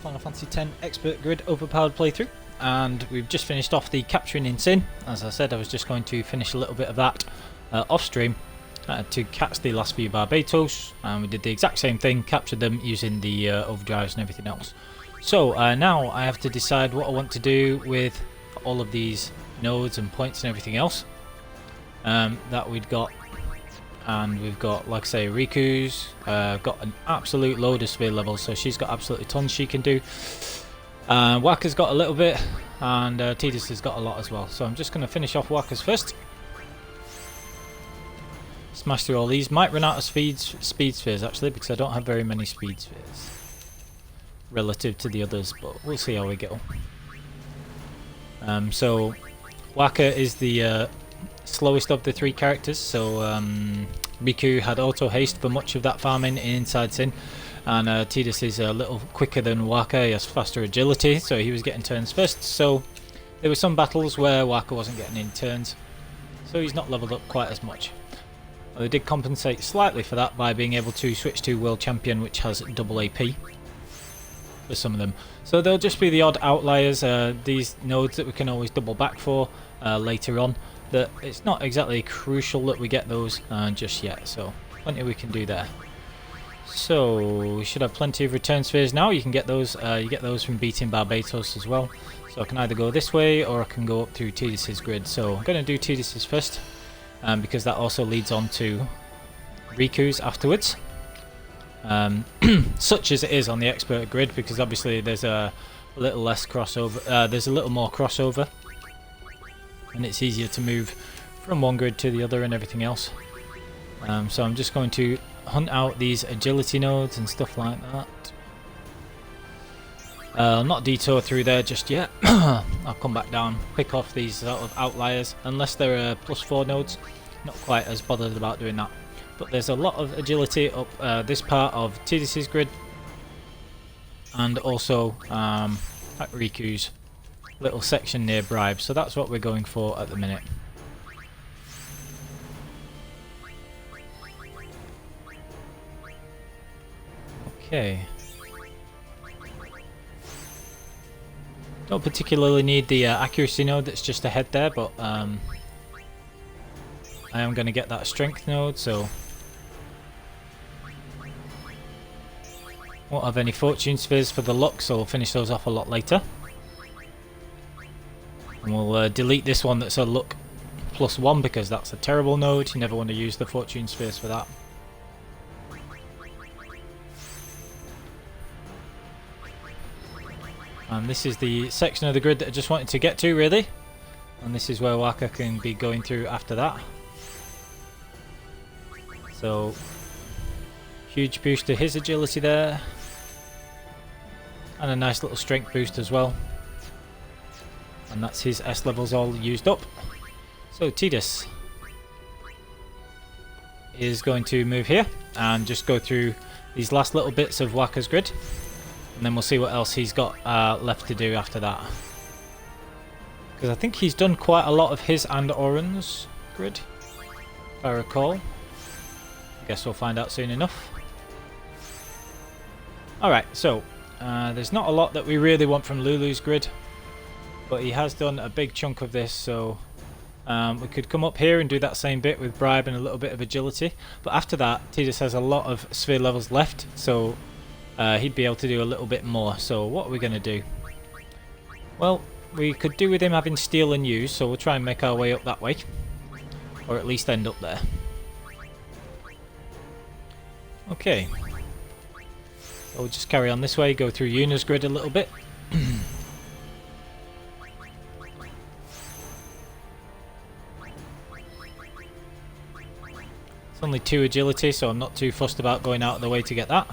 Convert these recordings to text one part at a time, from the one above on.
Final Fantasy X Expert Grid Overpowered playthrough, and we've just finished off the Capturing in Sin. As I said, I was just going to finish a little bit of that off stream to catch the last few Barbatos, and we did the exact same thing, captured them using the overdrives and everything else. So now I have to decide what I want to do with all of these nodes and points and everything else that we'd got. And we've got, like I say, Rikku's got an absolute load of sphere levels, so she's got absolutely tons she can do. Wakka's got a little bit, and Tidus has got a lot as well. So I'm just going to finish off Wakka's first. Smash through all these. Might run out of speed spheres actually, because I don't have very many speed spheres relative to the others, but we'll see how we go. So Wakka is the slowest of the three characters, so Rikku had auto haste for much of that farming in Inside Sin, and Tidus is a little quicker than Wakka. He has faster agility, so he was getting turns first. So there were some battles where Wakka wasn't getting any turns, so he's not leveled up quite as much. They did compensate slightly for that by being able to switch to World Champion, which has double AP for some of them. So there'll just be the odd outliers, these nodes that we can always double back for later on. That it's not exactly crucial that we get those just yet, so plenty we can do there. So we should have plenty of return spheres now. You can get those. You get those from beating Barbatos as well. So I can either go this way or I can go up through Tidus's grid. So I'm going to do Tidus's first, because that also leads on to Rikku's afterwards. Such as it is on the expert grid, because obviously there's a little less crossover. There's a little more crossover. And it's easier to move from one grid to the other and everything else. So I'm just going to hunt out these agility nodes and stuff like that. I'll not detour through there just yet. I'll come back down, pick off these sort of outliers, unless they're +4 nodes. Not quite as bothered about doing that. But there's a lot of agility up this part of Tidus's grid, and also at Rikku's little section near Bribe, so that's what we're going for at the minute. Okay. Don't particularly need the accuracy node that's just ahead there, but I am going to get that strength node, so won't have any fortune spheres for the luck, so we'll finish those off a lot later. And we'll delete this one that's a luck +1, because that's a terrible node. You never want to use the fortune spheres for that. And this is the section of the grid that I just wanted to get to, really. And this is where Wakka can be going through after that. So, huge boost to his agility there. And a nice little strength boost as well. And that's his S levels all used up. So Tidus is going to move here and just go through these last little bits of Wakka's grid, and then we'll see what else he's got left to do after that. Because I think he's done quite a lot of his and Oren's grid, if I recall. I guess we'll find out soon enough. Alright, so there's not a lot that we really want from Lulu's grid, but he has done a big chunk of this, so we could come up here and do that same bit with Bribe and a little bit of agility. But after that, Tidus has a lot of sphere levels left, so he'd be able to do a little bit more. So what are we going to do? Well, we could do with him having steal and use, so we'll try and make our way up that way, or at least end up there. Okay, so we'll just carry on this way, go through Yuna's grid a little bit. Only 2 agility, so I'm not too fussed about going out of the way to get that.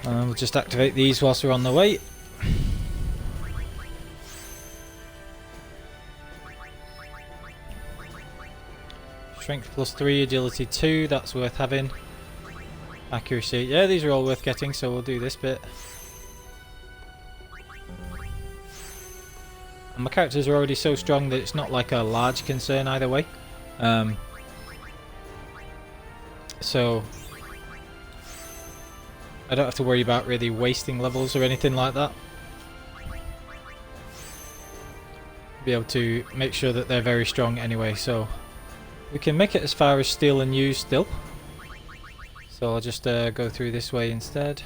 We'll just activate these whilst we're on the way. Strength +3, agility 2, that's worth having. Accuracy, yeah, these are all worth getting, so we'll do this bit. And my characters are already so strong that it's not like a large concern either way. So I don't have to worry about really wasting levels or anything like that. Be able to make sure that they're very strong anyway, so we can make it as far as steal and use still. So I'll just go through this way instead.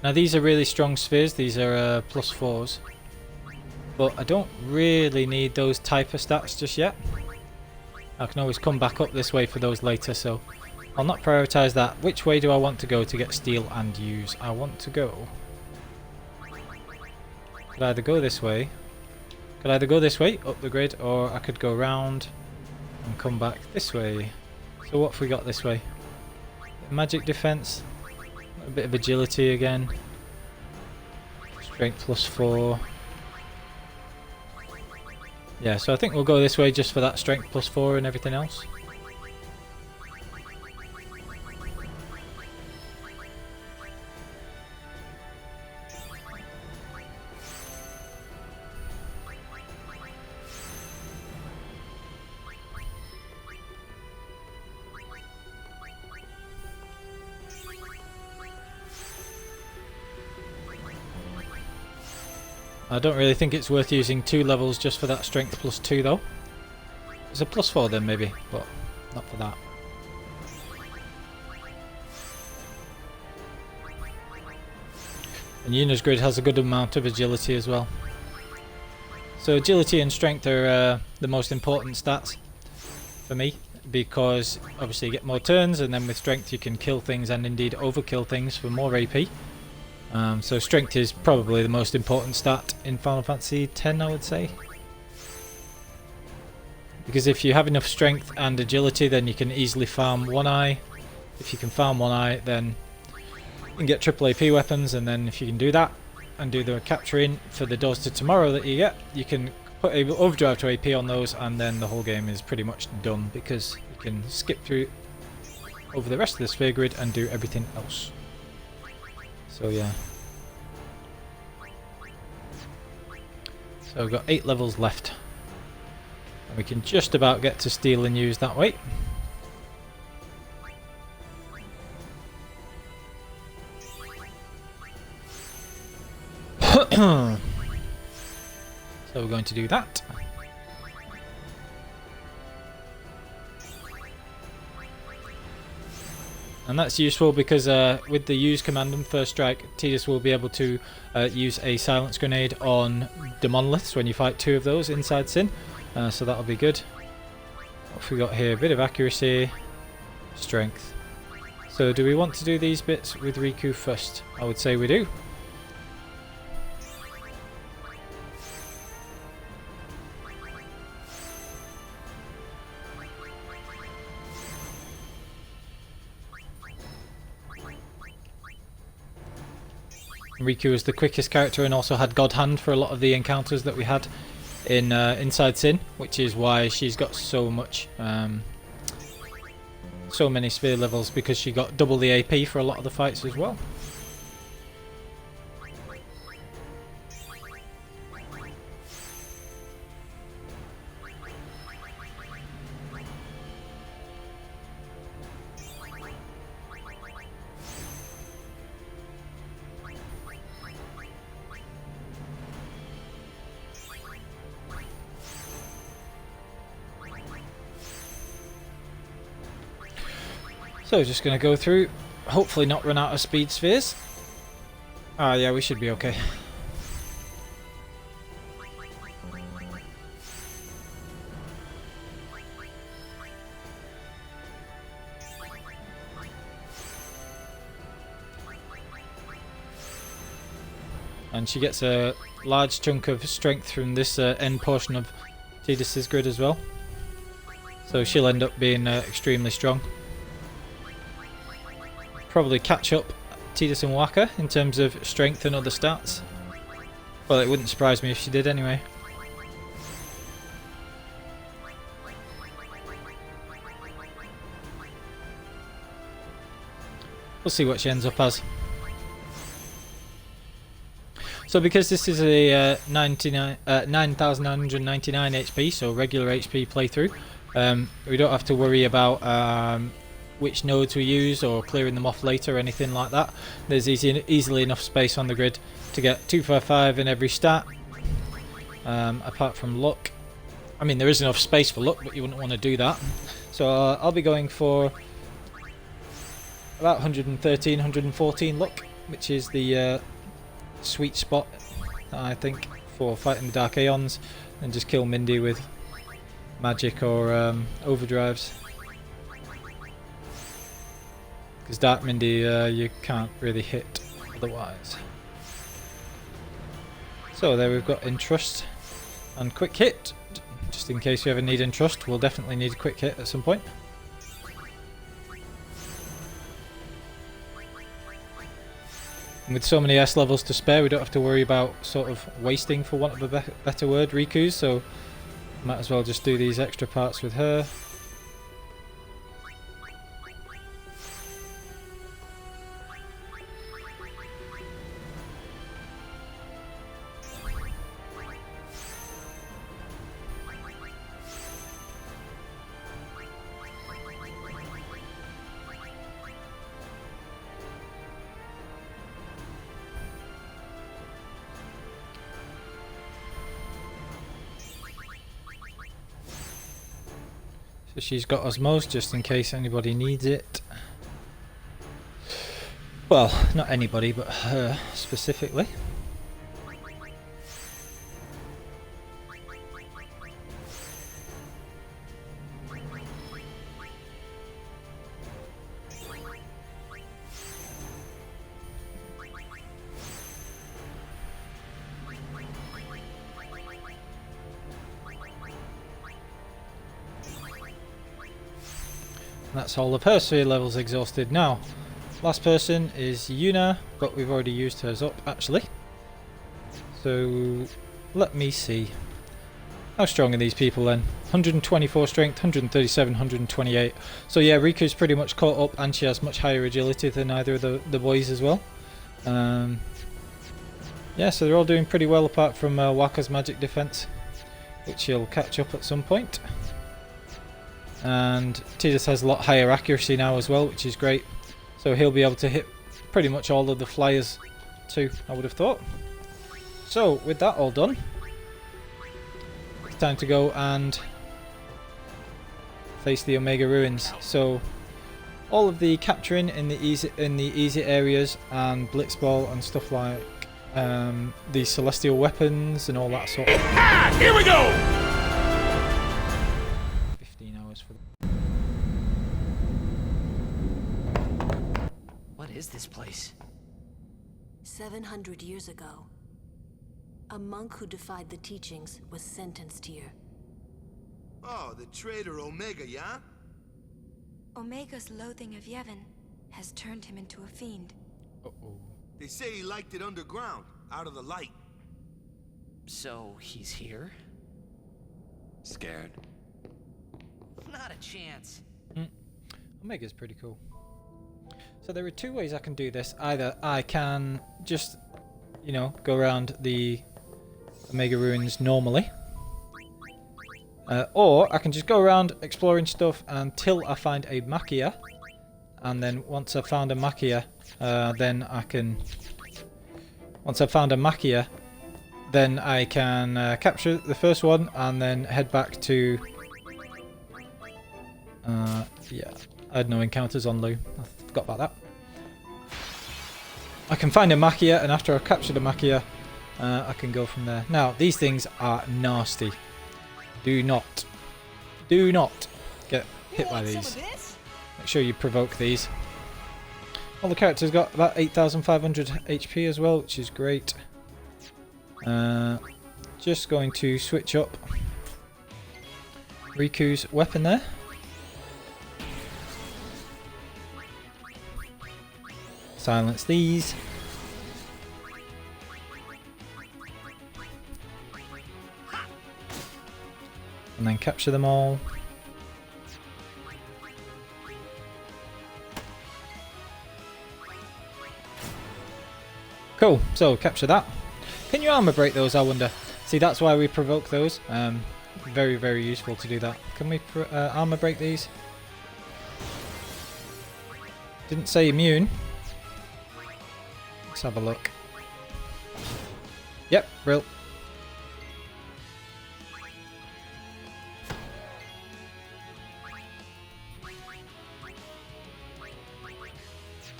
Now these are really strong spheres, these are +4s. But I don't really need those type of stats just yet. I can always come back up this way for those later, so I'll not prioritise that. Which way do I want to go to get steal and use? I want to go... Could either go this way. Could either go this way, up the grid, or I could go round and come back this way. So what have we got this way? Magic defense, a bit of agility again. Strength +4. Yeah, so I think we'll go this way just for that strength +4 and everything else. I don't really think it's worth using 2 levels just for that strength +2 though. It's a +4 then maybe, but not for that. And Yuna's grid has a good amount of agility as well. So agility and strength are the most important stats for me, because obviously you get more turns, and then with strength you can kill things and indeed overkill things for more AP. So strength is probably the most important stat in Final Fantasy X, I would say. Because if you have enough strength and agility, then you can easily farm one eye. If you can farm one eye, then you can get triple AP weapons, and then if you can do that and do the capturing for the Doors to Tomorrow that you get, you can put a overdrive to AP on those, and then the whole game is pretty much done, because you can skip through over the rest of the sphere grid and do everything else. So yeah. So we've got 8 levels left. And we can just about get to steal and use that way. So we're going to do that. And that's useful because with the use command and first strike, Tidus will be able to use a silence grenade on the monoliths when you fight 2 of those inside Sin. So that'll be good. What have we got here? A bit of accuracy, strength. So do we want to do these bits with Rikku first? I would say we do. Rikku is the quickest character and also had God Hand for a lot of the encounters that we had in Inside Sin, which is why she's got so much, so many sphere levels, because she got double the AP for a lot of the fights as well. So just going to go through, hopefully not run out of speed spheres. Ah yeah, we should be okay. And she gets a large chunk of strength from this end portion of Tidus's grid as well. So she'll end up being extremely strong. Probably catch up Tidus and Wakka in terms of strength and other stats. Well, it wouldn't surprise me if she did anyway. we'll see what she ends up as. So because this is a 9,999 HP, so regular HP playthrough, we don't have to worry about which nodes we use or clearing them off later or anything like that. There's easily enough space on the grid to get 255 in every stat, apart from luck. I mean, there is enough space for luck, but you wouldn't want to do that. So I'll be going for about 113, 114 luck, which is the sweet spot, I think, for fighting the Dark Aeons, and just kill Mindy with magic or overdrives. Because Dark Mindy you can't really hit otherwise. So there we've got Entrust and Quick Hit. Just in case you ever need Entrust, we'll definitely need a Quick Hit at some point. And with so many S levels to spare, we don't have to worry about sort of wasting, for want of a better word, Rikkus, so might as well just do these extra parts with her. So she's got Osmose just in case anybody needs it. Well, not anybody, but her specifically. That's all of her sphere levels exhausted. Now, last person is Yuna, but we've already used hers up actually. So let me see. How strong are these people then? 124 strength, 137, 128. So yeah, Riku's pretty much caught up, and she has much higher agility than either of the boys as well. Yeah, so they're all doing pretty well apart from Wakka's magic defense, which he'll catch up at some point. And Tidus has a lot higher accuracy now as well, which is great. So he'll be able to hit pretty much all of the flyers too, I would have thought. So with that all done, it's time to go and face the OmegaRuins. So all of the capturing in the easy areas and Blitzball and stuff like the celestial weapons and all that sort of thing. Ah, here we go! What is this place? 700 years ago, a monk who defied the teachings was sentenced here. Oh, the traitor Omega, yeah? Omega's loathing of Yevon has turned him into a fiend. Uh-oh. They say he liked it underground, out of the light. So he's here? Scared? Not a chance. Omega's pretty cool. So there are two ways I can do this. Either I can just, you know, go around the OmegaRuins normally. Or I can just go around exploring stuff until I find a Machia. And then once I've found a Machia, then I can... Once I've found a Machia, then I can capture the first one and then head back to... yeah, I had no encounters on Lu. I forgot about that. I can find a Machia, and after I've captured a Machia, I can go from there. Now, these things are nasty. Do not get hit by these. Make sure you provoke these. All the characters got about 8,500 HP as well, which is great. Just going to switch up Riku's weapon there. Silence these. And then capture them all. Cool, so capture that. Can you armor break those, I wonder? See, that's why we provoke those. Very, very useful to do that. Can we armor break these? Didn't say immune. Let's have a look. Yep, brill.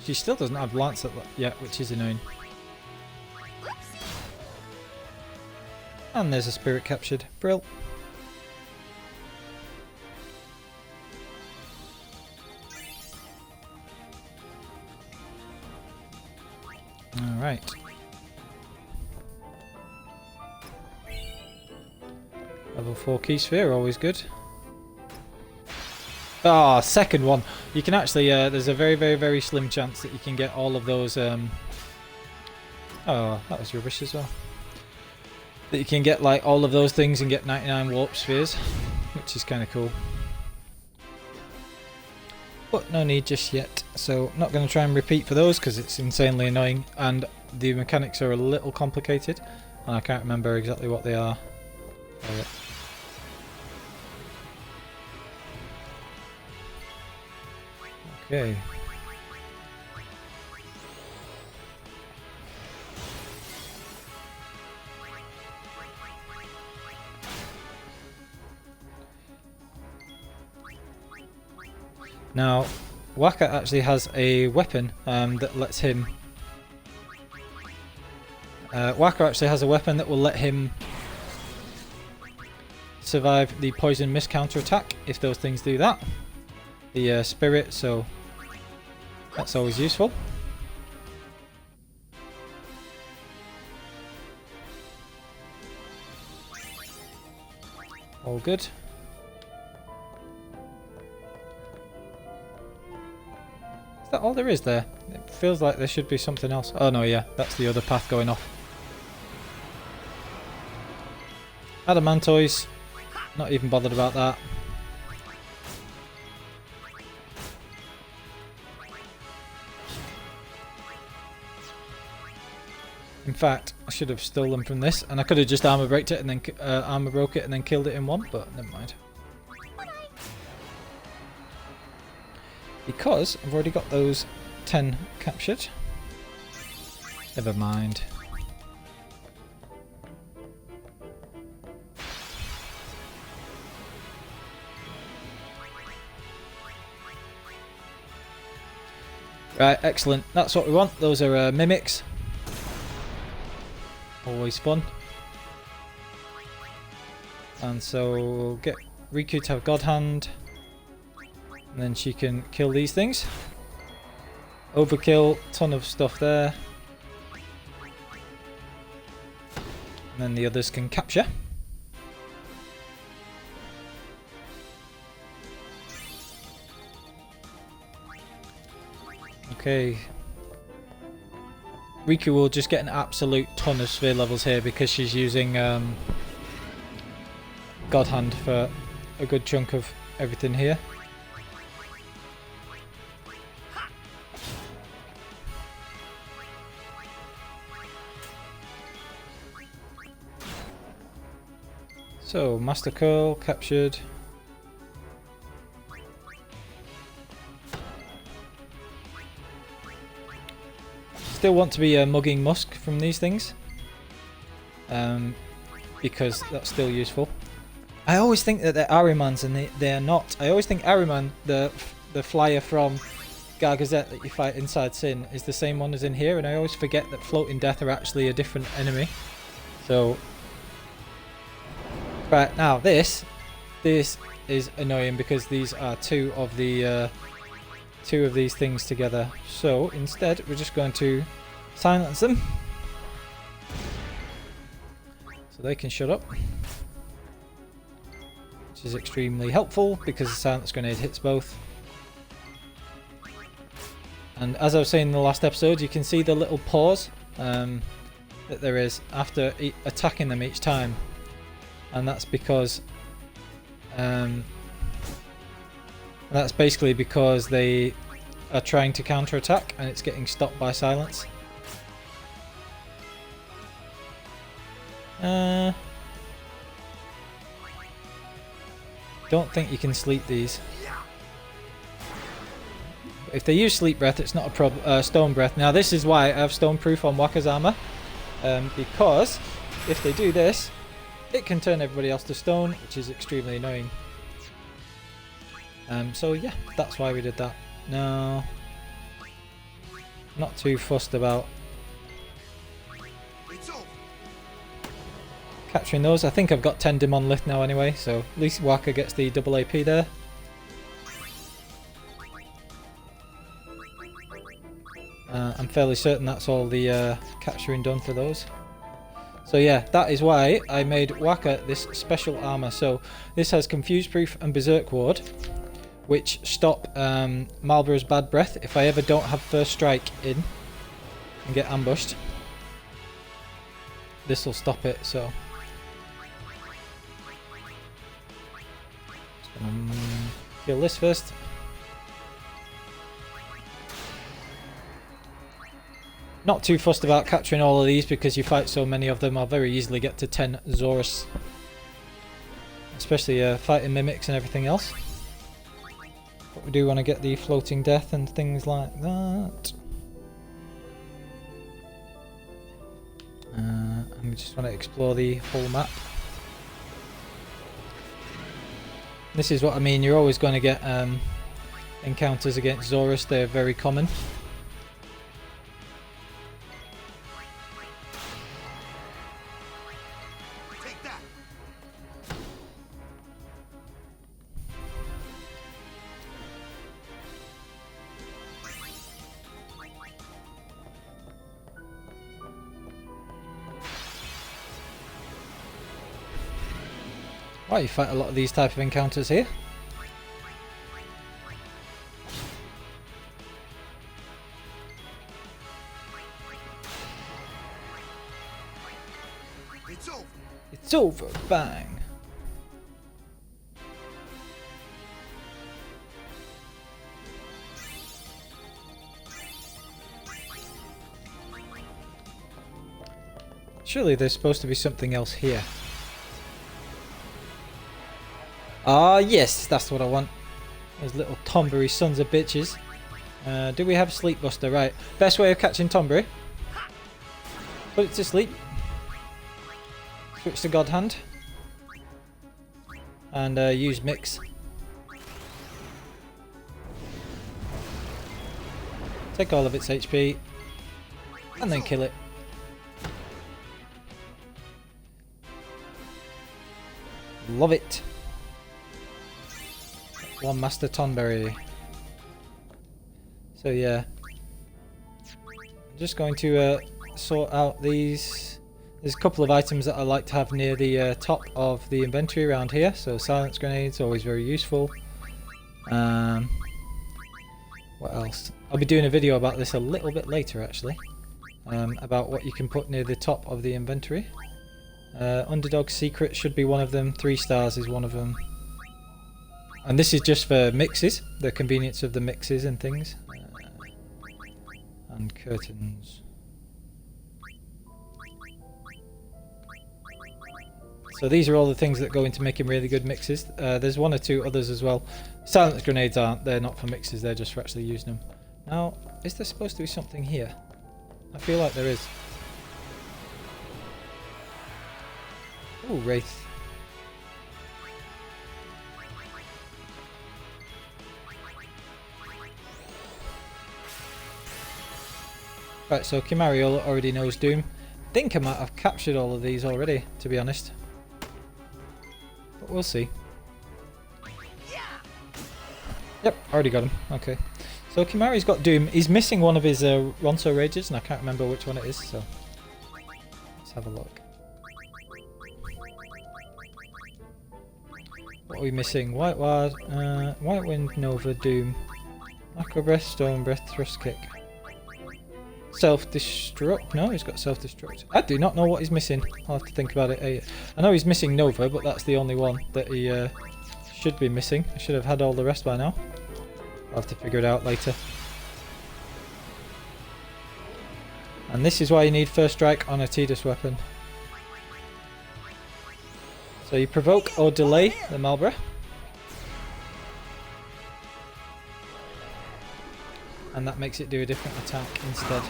She still doesn't have Lance yet, which is annoying. And there's a spirit captured. Brill. Alright. Level 4 key sphere, always good. Ah, second one. You can actually, there's a very, very, very slim chance that you can get all of those, oh, that was rubbish as well. That you can get like all of those things and get 99 warp spheres, which is kind of cool. But no need just yet, so not going to try and repeat for those because it's insanely annoying and the mechanics are a little complicated and I can't remember exactly what they are. Okay. Now, Waka actually has a weapon that lets him... Waka actually has a weapon that will let him survive the poison mist counter attack if those things do that. The spirit, so that's always useful. All good. Is that all there is there? It feels like there should be something else. Oh no, yeah, that's the other path going off. Adamantoise, not even bothered about that. In fact, I should have stolen from this, and I could have just armor broke it and then killed it in one, but never mind. Because I've already got those 10 captured. Never mind. Right, excellent. That's what we want. Those are mimics. Always fun. And so we'll get Rikku to have God Hand. And then she can kill these things. Overkill, ton of stuff there. And then the others can capture. Okay. Rikku will just get an absolute ton of sphere levels here because she's using God Hand for a good chunk of everything here. So, Master Curl captured. Still want to be mugging musk from these things. Because that's still useful. I always think that they're Arimans and they are not. I always think Ariman, the flyer from Gargazette that you fight inside Sin, is the same one as in here, and I always forget that Floating Death are actually a different enemy. So... Right, now this is annoying because these are two of these things together. So instead we're just going to silence them so they can shut up, which is extremely helpful because the silence grenade hits both. And as I was saying in the last episode, you can see the little pause that there is after attacking them each time. And that's because that's basically because they are trying to counterattack and it's getting stopped by silence. Don't think you can sleep these. If they use sleep breath, it's not a problem. Stone breath. Now this is why I have stone proof on Wakka's armor, because if they do this, it can turn everybody else to stone, which is extremely annoying. So yeah, that's why we did that. No, not too fussed about capturing those. I think I've got 10 Demon Lith now anyway, so at least Wakka gets the double AP there. I'm fairly certain that's all the capturing done for those. So yeah, that is why I made Wakka this special armor. So this has Confuse Proof and Berserk Ward, which stop Marlborough's bad breath if I ever don't have first strike in and get ambushed. This will stop it, so. Kill this first. Not too fussed about capturing all of these because you fight so many of them. I'll very easily get to 10 Zorus. Especially fighting mimics and everything else. But we do want to get the floating death and things like that. And we just want to explore the whole map. This is what I mean, you're always going to get encounters against Zorus, they're very common. Take that. Wow, you fight a lot of these type of encounters here. It's over. It's over, bang. Surely there's supposed to be something else here. Ah, yes, that's what I want. Those little tonberry sons of bitches. Do we have Sleep Buster? Right. Best way of catching tonberry. Put it to sleep. Switch to God Hand. And use Mix. Take all of its HP. And then kill it. Love it. One Master Tonberry. So yeah, I'm just going to sort out these. There's a couple of items that I like to have near the top of the inventory around here. So silence grenades, always very useful. What else? I'll be doing a video about this a little bit later actually, about what you can put near the top of the inventory. Underdog Secret should be one of them. 3 stars is one of them. And this is just for mixes, the convenience of the mixes and things. And curtains. So these are all the things that go into making really good mixes. There's 1 or 2 others as well. Silence grenades aren't, they're not for mixes, they're just for actually using them. Now, is there supposed to be something here? I feel like there is. Ooh, Wraith. Right, so Kimahri already knows Doom. I think I might have captured all of these already, to be honest. But we'll see. Yep, already got him. Okay. So Kimahri's got Doom. He's missing one of his Ronso Rages, and I can't remember which one it is, so let's have a look. What are we missing? White Wind, Nova, Doom. Macro Breath, Stone Breath, Thrust Kick. Self-destruct? No, he's got self-destruct. I do not know what he's missing. I'll have to think about it. I know he's missing Nova, but that's the only one that he should be missing. I should have had all the rest by now. I'll have to figure it out later. And this is why you need First Strike on a Tidus weapon. So you provoke or delay the Marlborough. And that makes it do a different attack instead.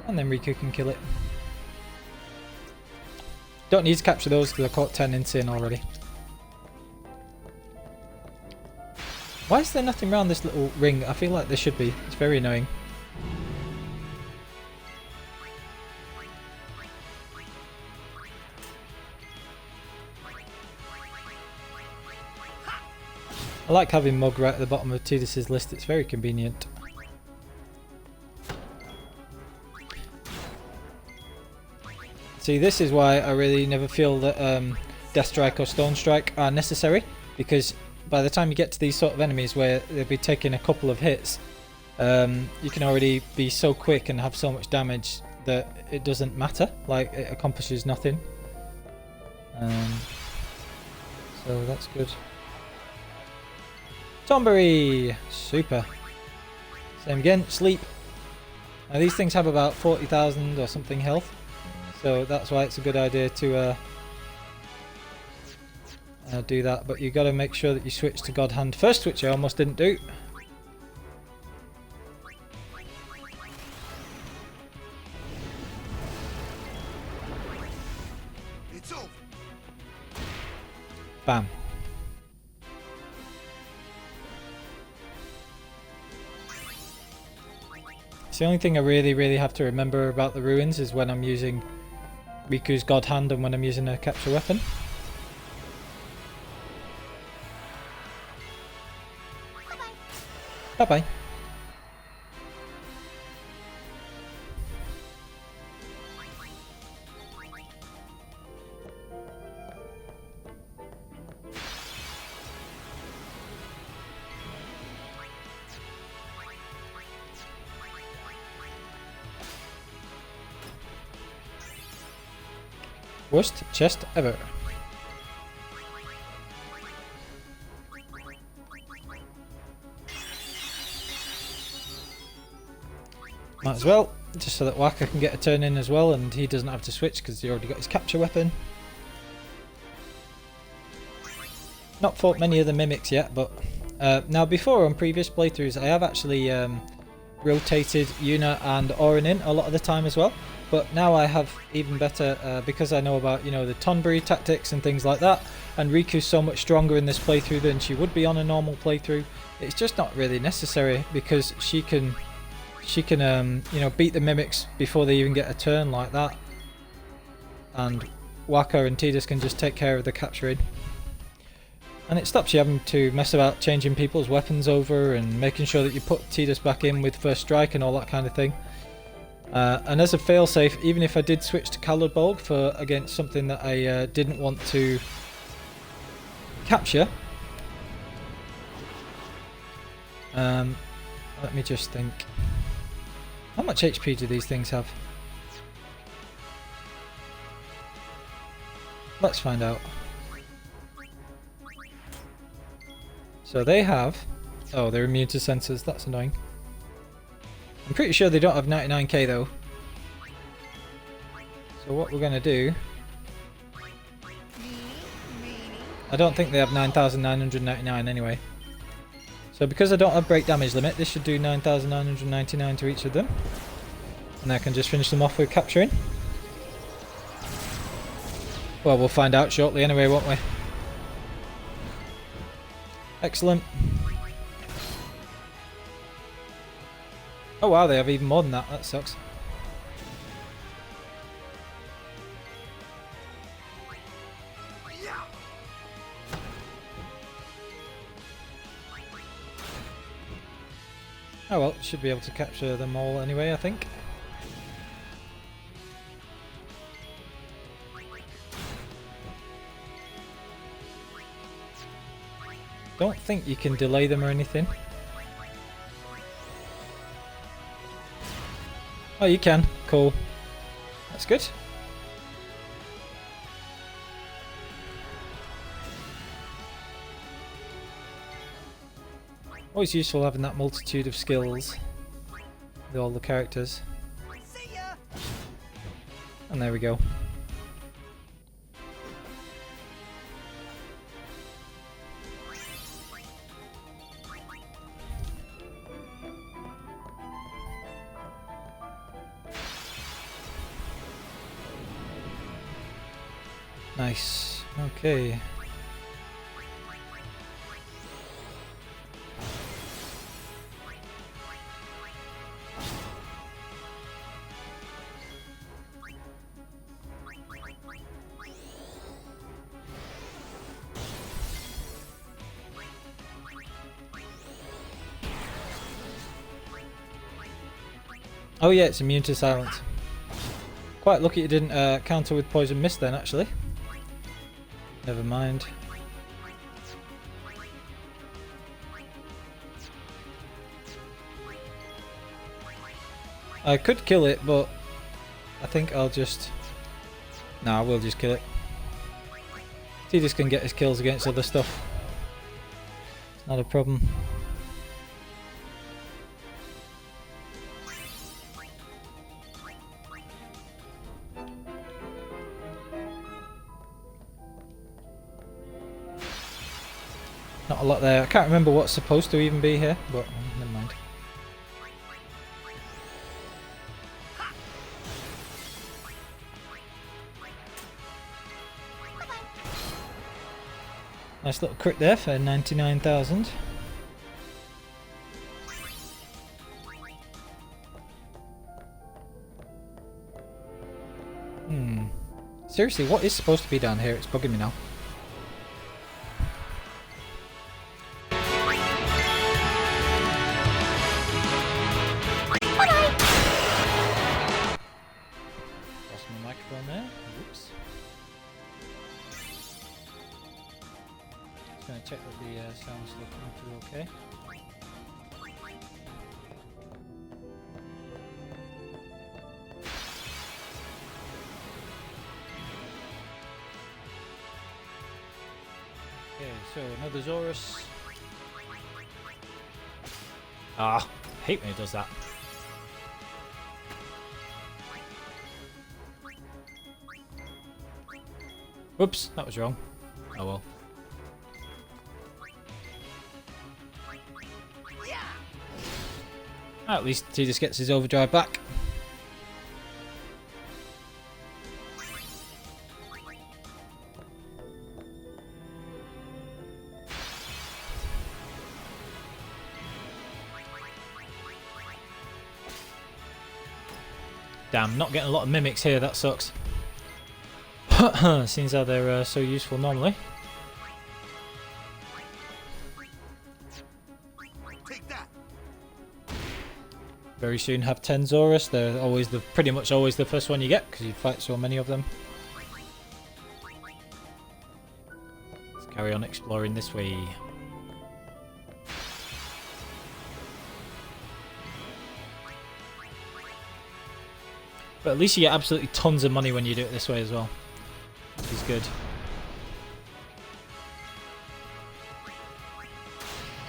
And then Rikku can kill it. Don't need to capture those because I caught 10 insane already. Why is there nothing around this little ring? I feel like there should be. It's very annoying. I like having Mug right at the bottom of Tidus's list. It's very convenient. See, this is why I really never feel that Death Strike or Stone Strike are necessary, because by the time you get to these sort of enemies where they'll be taking a couple of hits, you can already be so quick and have so much damage that it doesn't matter. Like, it accomplishes nothing. So that's good. Tonberry! Super. Same again, sleep. Now these things have about 40,000 or something health. So that's why it's a good idea to do that, but you got to make sure that you switch to God Hand first, which I almost didn't do. It's over. Bam. It's the only thing I really have to remember about the ruins is when I'm using Riku's God Hand and when I'm using a capture weapon. Bye bye. Worst chest ever. Might as well, just so that Waka can get a turn in as well and he doesn't have to switch because he already got his capture weapon. Not fought many of the mimics yet, but now before on previous playthroughs I have actually rotated Yuna and Auron in a lot of the time as well. But now I have even better because I know about, you know, the tonberry tactics and things like that, and Riku's so much stronger in this playthrough than she would be on a normal playthrough. It's just not really necessary because she can you know, beat the mimics before they even get a turn like that, and Waka and Tidus can just take care of the capturing. And it stops you having to mess about changing people's weapons over and making sure that you put Tidus back in with first strike and all that kind of thing. And as a failsafe, even if I did switch to Coloured Bulb for against something that I didn't want to capture, let me just think. How much HP do these things have? Let's find out. So they have... Oh, they're immune to sensors. That's annoying. I'm pretty sure they don't have 99k though. So what we're going to do... I don't think they have 9,999 anyway. So because I don't have break damage limit, this should do 9,999 to each of them. And I can just finish them off with capturing. Well, we'll find out shortly anyway, won't we? Excellent. Oh wow, they have even more than that. That sucks. Oh well, should be able to capture them all anyway, I think. Don't think you can delay them or anything. Oh, you can. Cool. That's good. Always useful having that multitude of skills with all the characters. See ya! And there we go. Nice. Okay. Oh yeah, it's immune to silence. Quite lucky it didn't counter with poison mist then, actually. Never mind. I could kill it, but I think I'll just... Nah, I will just kill it. Tidus can get his kills against other stuff. It's not a problem. Not a lot there. I can't remember what's supposed to even be here, but never mind. Nice little crit there for 99,000. Seriously, what is supposed to be down here? It's bugging me now. Lost my microphone there. Whoops. Just gonna check that the sound's still coming through okay. Okay, so another Zorus. Ah, hate when he does that. Whoops, that was wrong. Oh well. At least he just gets his overdrive back. Damn, not getting a lot of mimics here, that sucks. Seems how they're so useful normally. Take that. Very soon have 10 Zorus. They're always pretty much always the first one you get because you fight so many of them. Let's carry on exploring this way. But at least you get absolutely tons of money when you do it this way as well, which is good.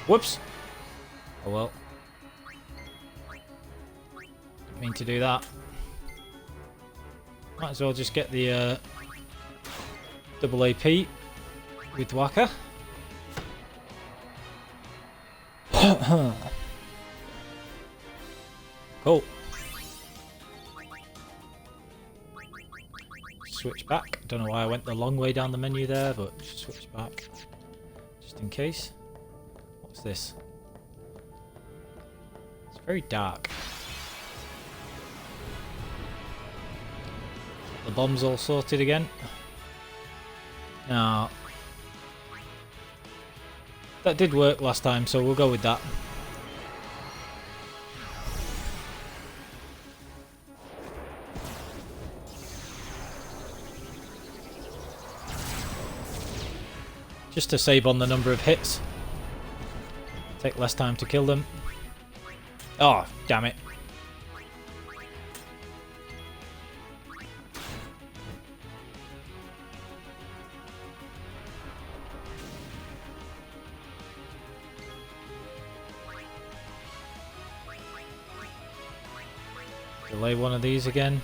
Whoops! Oh well. Didn't mean to do that. Might as well just get the double AP with Waka. Cool. Switch back. Don't know why I went the long way down the menu there, but switch back just in case. What's this? It's very dark. The bomb's all sorted again. Now that did work last time, so we'll go with that. Just to save on the number of hits. Take less time to kill them. Oh, damn it. Delay one of these again.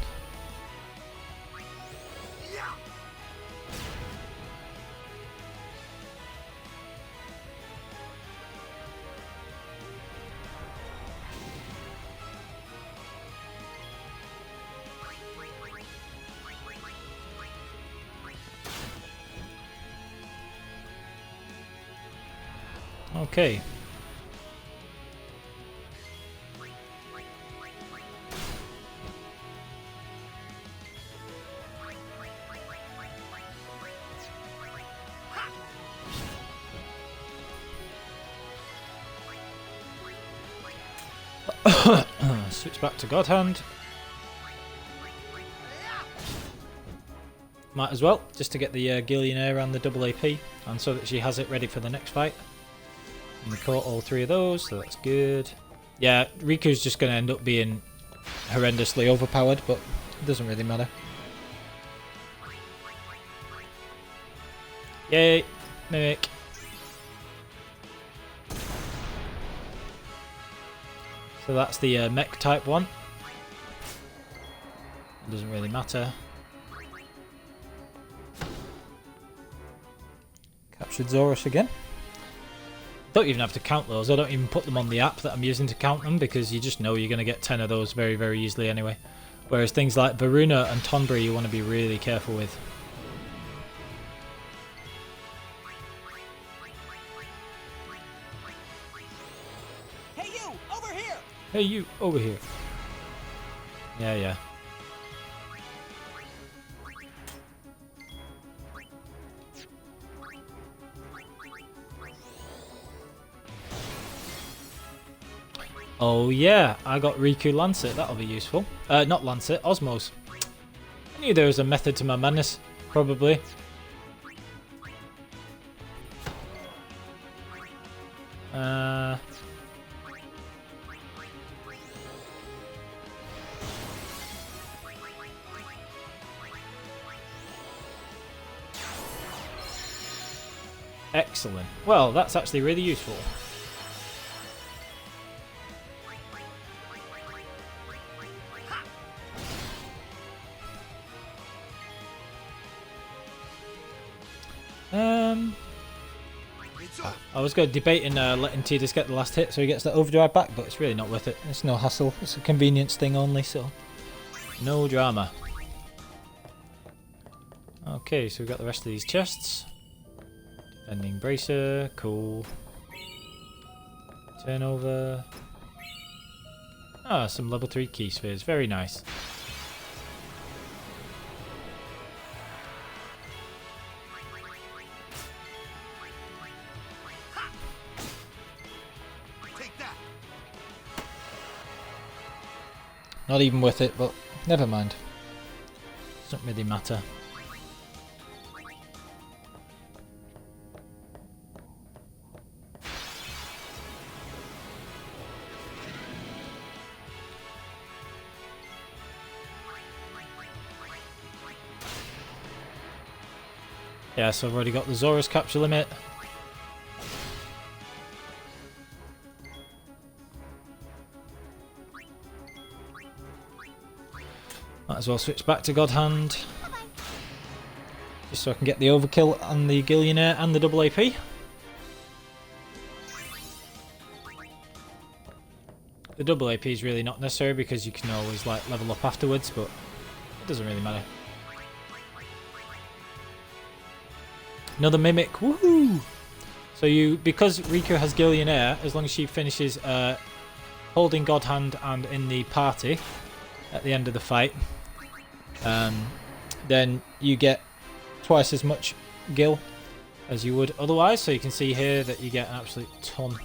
Okay. Switch back to God Hand. Might as well, just to get the Gillionaire and the double AP, and so that she has it ready for the next fight. And we caught all three of those, so that's good. Yeah, Riku's just going to end up being horrendously overpowered, but it doesn't really matter. Yay, Mimic. So that's the mech type one. It doesn't really matter. Captured Zorus again. Don't even have to count those. I don't even put them on the app that I'm using to count them because you just know you're going to get 10 of those very, very easily anyway. Whereas things like Varuna and tonberry you want to be really careful with. Hey you, over here! Hey you, over here. Yeah, yeah. Oh yeah, I got Rikku Lancet, that'll be useful. Not Lancet, Osmos. I knew there was a method to my madness, probably. Excellent. Well, that's actually really useful. I was going to debate in letting Tidus get the last hit so he gets the overdrive back, but it's really not worth it. It's no hassle. It's a convenience thing only, so no drama. Okay, so we've got the rest of these chests. Defending Bracer, cool. Turnover. Ah, some level 3 key spheres, very nice. Not even worth it, but never mind. Doesn't really matter. Yeah, so I've already got the Zorus capture limit. Might as well switch back to God Hand. Just so I can get the overkill and the Gillionaire and the double AP. The double AP is really not necessary because you can always like level up afterwards, but it doesn't really matter. Another Mimic, woohoo! So because Rikku has Gillionaire, as long as she finishes holding God Hand and in the party at the end of the fight, then you get twice as much Gil as you would otherwise. So you can see here that you get an absolute ton.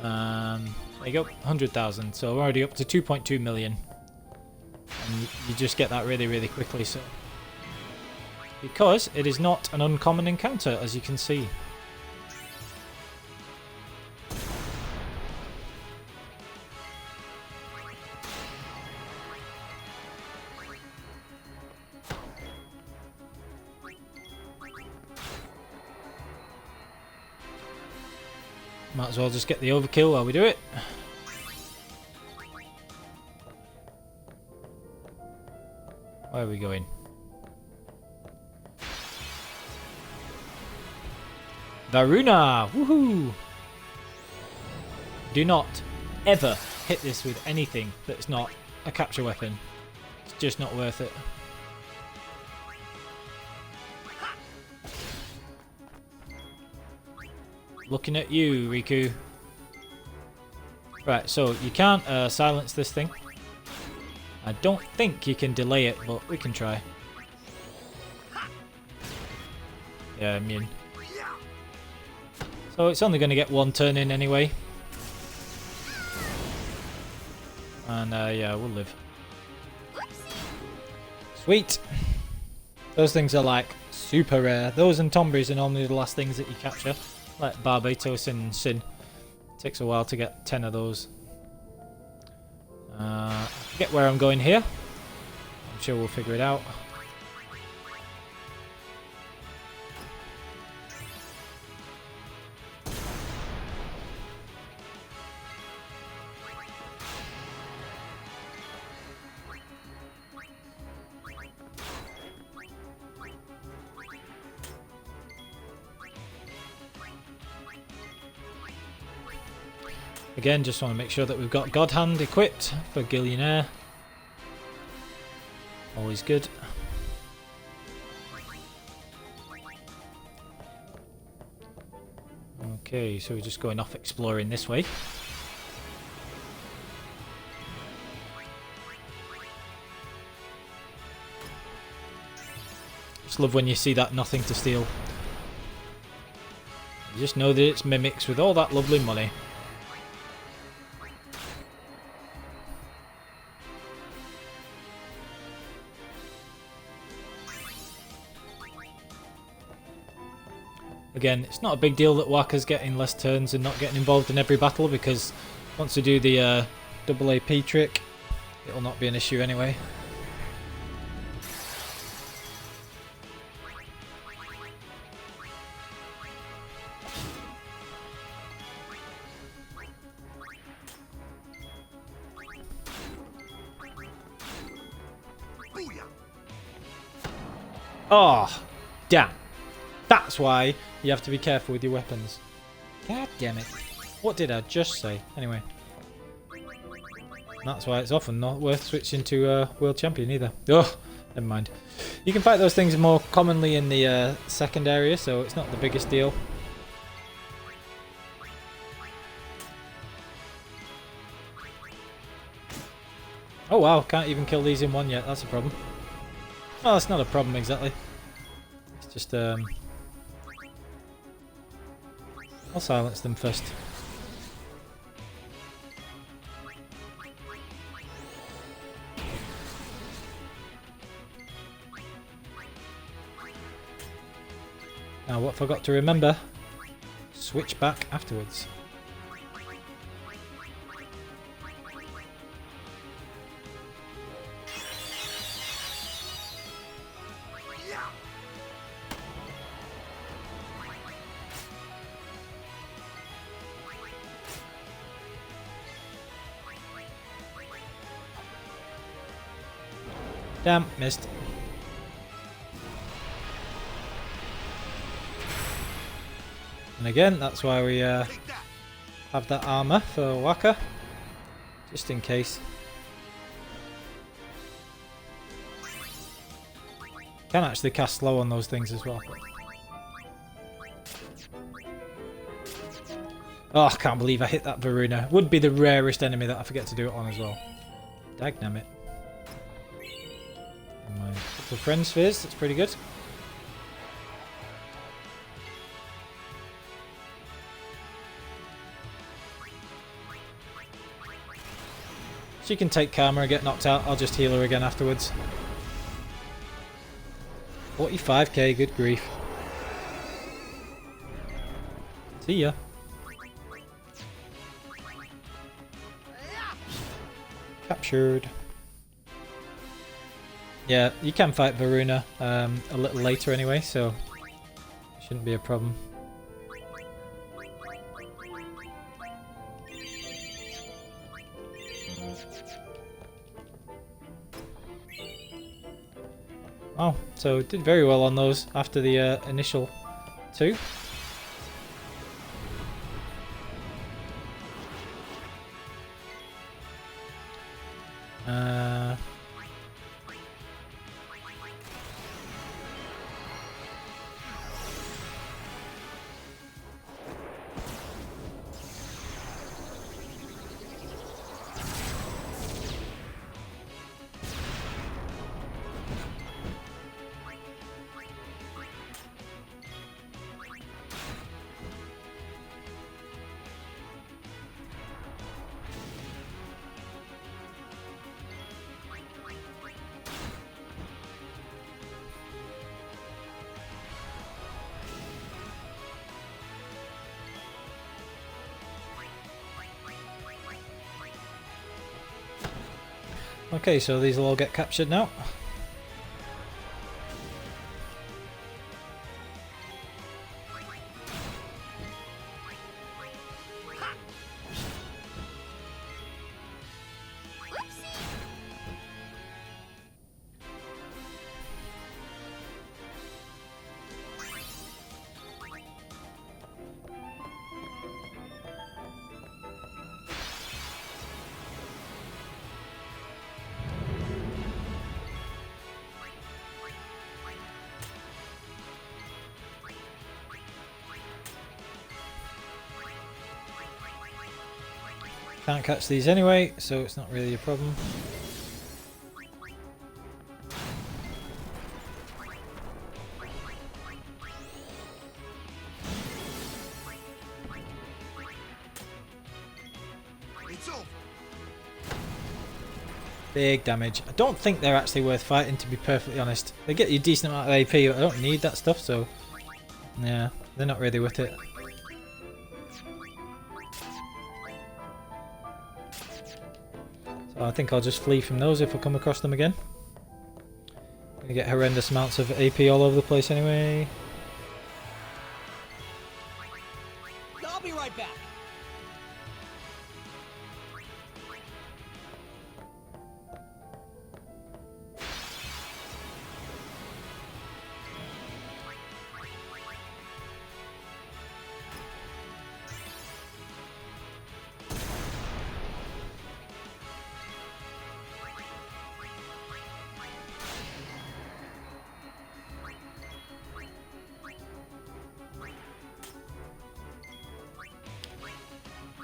There you go, 100,000. So we're already up to 2.2 million. And you just get that really, really quickly. So because it is not an uncommon encounter, as you can see. Might as well just get the overkill while we do it. Where are we going? Varuna! Woohoo! Do not ever hit this with anything that's not a capture weapon. It's just not worth it. Looking at you, Rikku. Right, so you can't silence this thing. I don't think you can delay it, but we can try. Yeah, immune. So it's only going to get one turn in anyway. And yeah, we'll live. Sweet. Those things are like super rare. Those and tonberries are normally the last things that you capture. Like Barbatos and Sin. Takes a while to get 10 of those. I forget where I'm going here. I'm sure we'll figure it out. Again, just want to make sure that we've got God Hand equipped for Gillionaire. Always good. Okay, so we're just going off exploring this way. Just love when you see that nothing to steal. You just know that it's mimics with all that lovely money. Again, it's not a big deal that Wakka's getting less turns and not getting involved in every battle, because once we do the double AP trick, it'll not be an issue anyway. Oh, damn. That's why you have to be careful with your weapons. God damn it. What did I just say? Anyway. That's why it's often not worth switching to World Champion either. Oh, never mind. You can fight those things more commonly in the second area, so it's not the biggest deal. Oh wow, can't even kill these in one yet. That's a problem. Well, that's not a problem exactly. It's just I'll silence them first. Now what I forgot to remember, switch back afterwards. Damn, missed. And again, that's why we have that armor for Wakka, just in case. Can actually cast slow on those things as well. Oh, I can't believe I hit that Varuna. Would be the rarest enemy that I forget to do it on as well. Dagnammit. My couple of friend spheres, that's pretty good. She can take karma and get knocked out. I'll just heal her again afterwards. 45k, good grief. See ya. Captured. Yeah, you can fight Varuna a little later anyway, so shouldn't be a problem. Wow, so did very well on those after the initial 2. Okay, so these will all get captured now. Can't catch these anyway, so it's not really a problem. It's over. Big damage. I don't think they're actually worth fighting, to be perfectly honest. They get you a decent amount of AP, but I don't need that stuff, so yeah, they're not really worth it. So I think I'll just flee from those if I come across them again. Gonna get horrendous amounts of AP all over the place anyway. I'll be right back.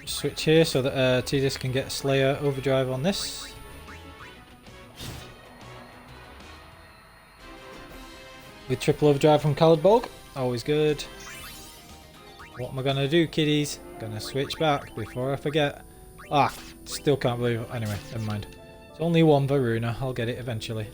Switch here so that Tidus can get Slayer overdrive on this. With triple overdrive from Khalidbolg, always good. What am I gonna do, kiddies? Gonna switch back before I forget. Ah, still can't believe it. Anyway, never mind. It's only one Varuna, I'll get it eventually.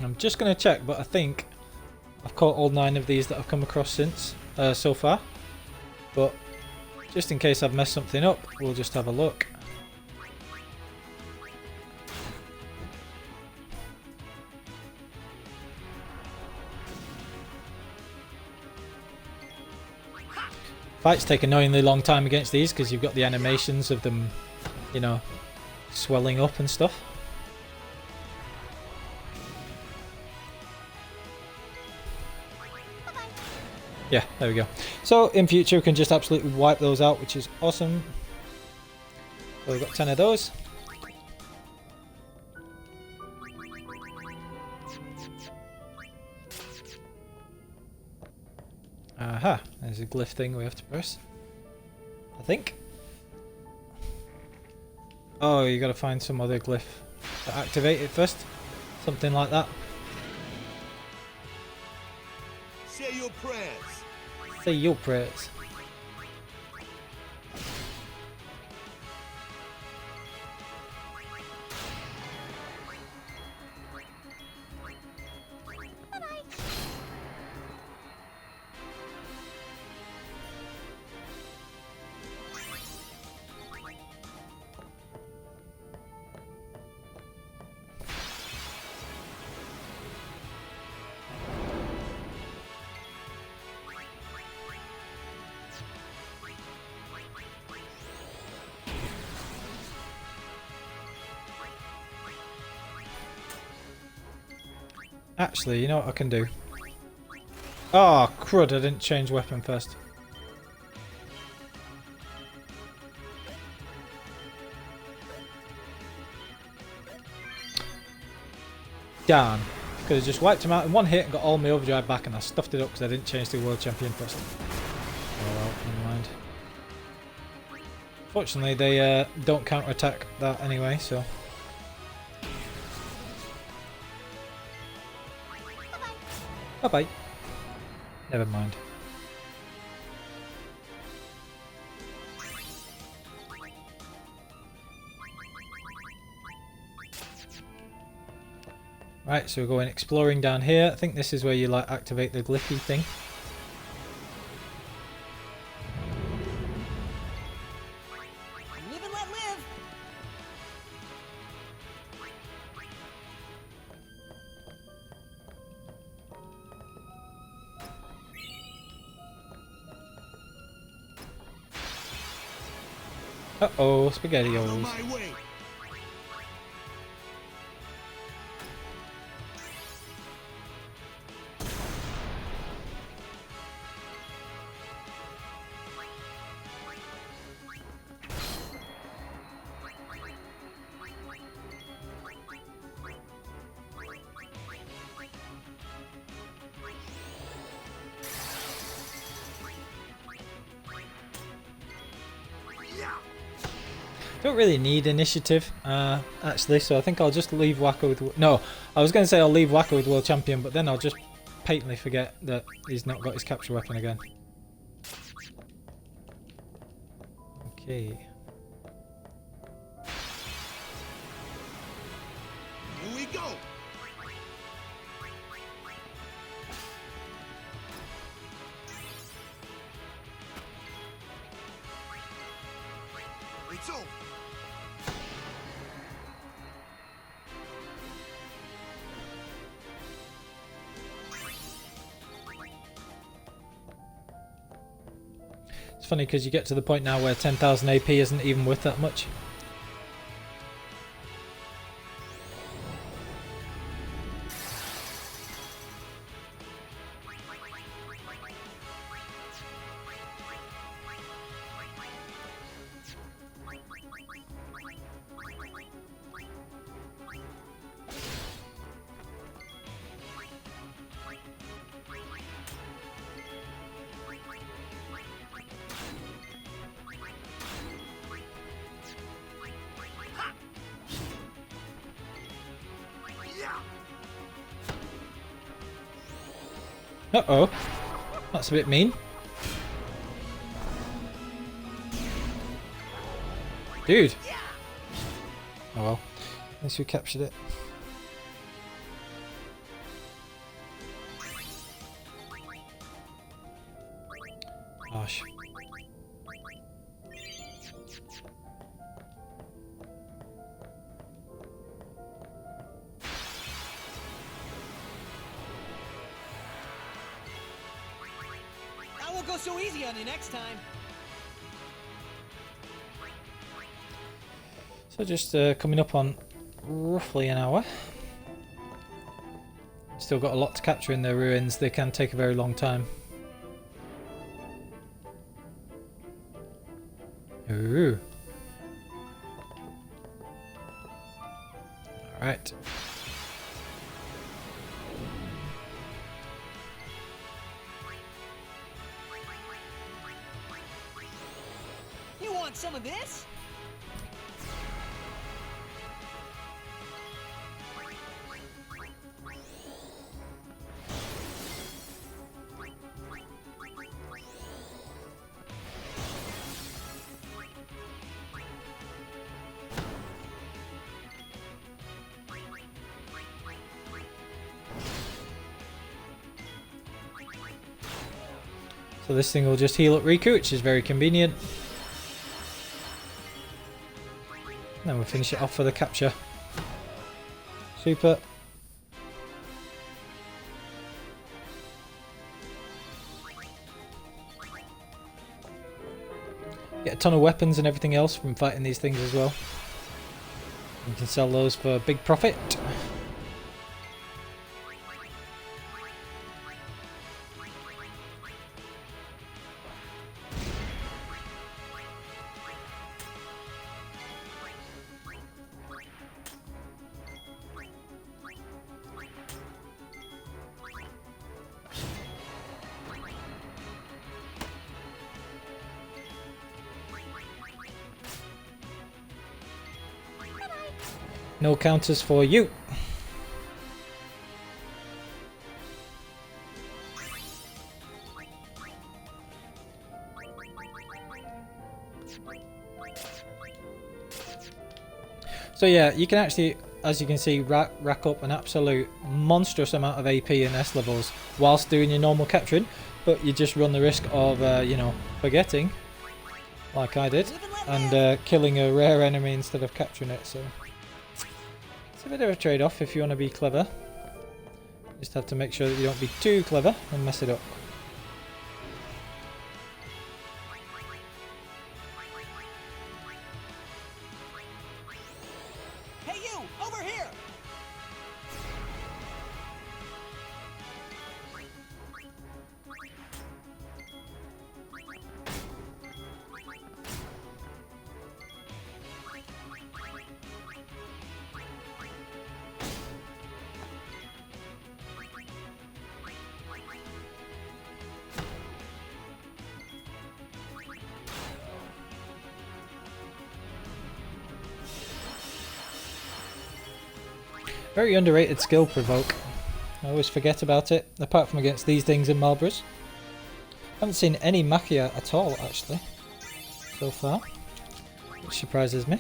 I'm just going to check, but I think I've caught all 9 of these that I've come across since so far. But just in case I've messed something up, we'll just have a look. Fights take an annoyingly long time against these because you've got the animations of them, you know, swelling up and stuff. Yeah, there we go. So in future we can just absolutely wipe those out, which is awesome. So we've got 10 of those. Aha, there's a glyph thing we have to press, I think. Oh, you gotta find some other glyph to activate it first. Something like that. Say your prayers. Say your prayers. Actually, you know what I can do? Oh, crud, I didn't change weapon first. Darn. Could have just wiped him out in one hit and got all my overdrive back, and I stuffed it up because I didn't change to world champion first. Oh well, never mind. Fortunately, they don't counter-attack that anyway, so... Bye-bye. Never mind. Right, so we're going exploring down here. I think this is where you like activate the glyphy thing. Live and let live. Uh-oh, On SpaghettiOs. my way. Don't really need initiative, actually, so I think I'll just leave Wacko with... No, I was going to say I'll leave Wacko with World Champion, but then I'll just patently forget that he's not got his capture weapon again. Okay. Here we go. It's over. It's funny because you get to the point now where 10,000 AP isn't even worth that much. Uh-oh. That's a bit mean. Dude. Oh well. At least we captured it. Gosh. I won't go so easy on you next time. So just coming up on roughly an hour. Still got a lot to capture in their ruins. They can take a very long time. Ooh. Alright. You want some of this? So this thing will just heal up Rikku, which is very convenient. And then we'll finish it off for the capture. Super. Get a ton of weapons and everything else from fighting these things as well. You can sell those for big profit. No counters for you. So yeah, you can actually, as you can see, rack up an absolute monstrous amount of AP and S levels whilst doing your normal capturing, but you just run the risk of, you know, forgetting, like I did, and killing a rare enemy instead of capturing it. So it's a bit of a trade-off if you want to be clever. Just have to make sure that you don't be too clever and mess it up. Hey you, over here! Very underrated skill, Provoke. I always forget about it, apart from against these things in Marlboroughs. Haven't seen any Machia at all, actually, so far, which surprises me.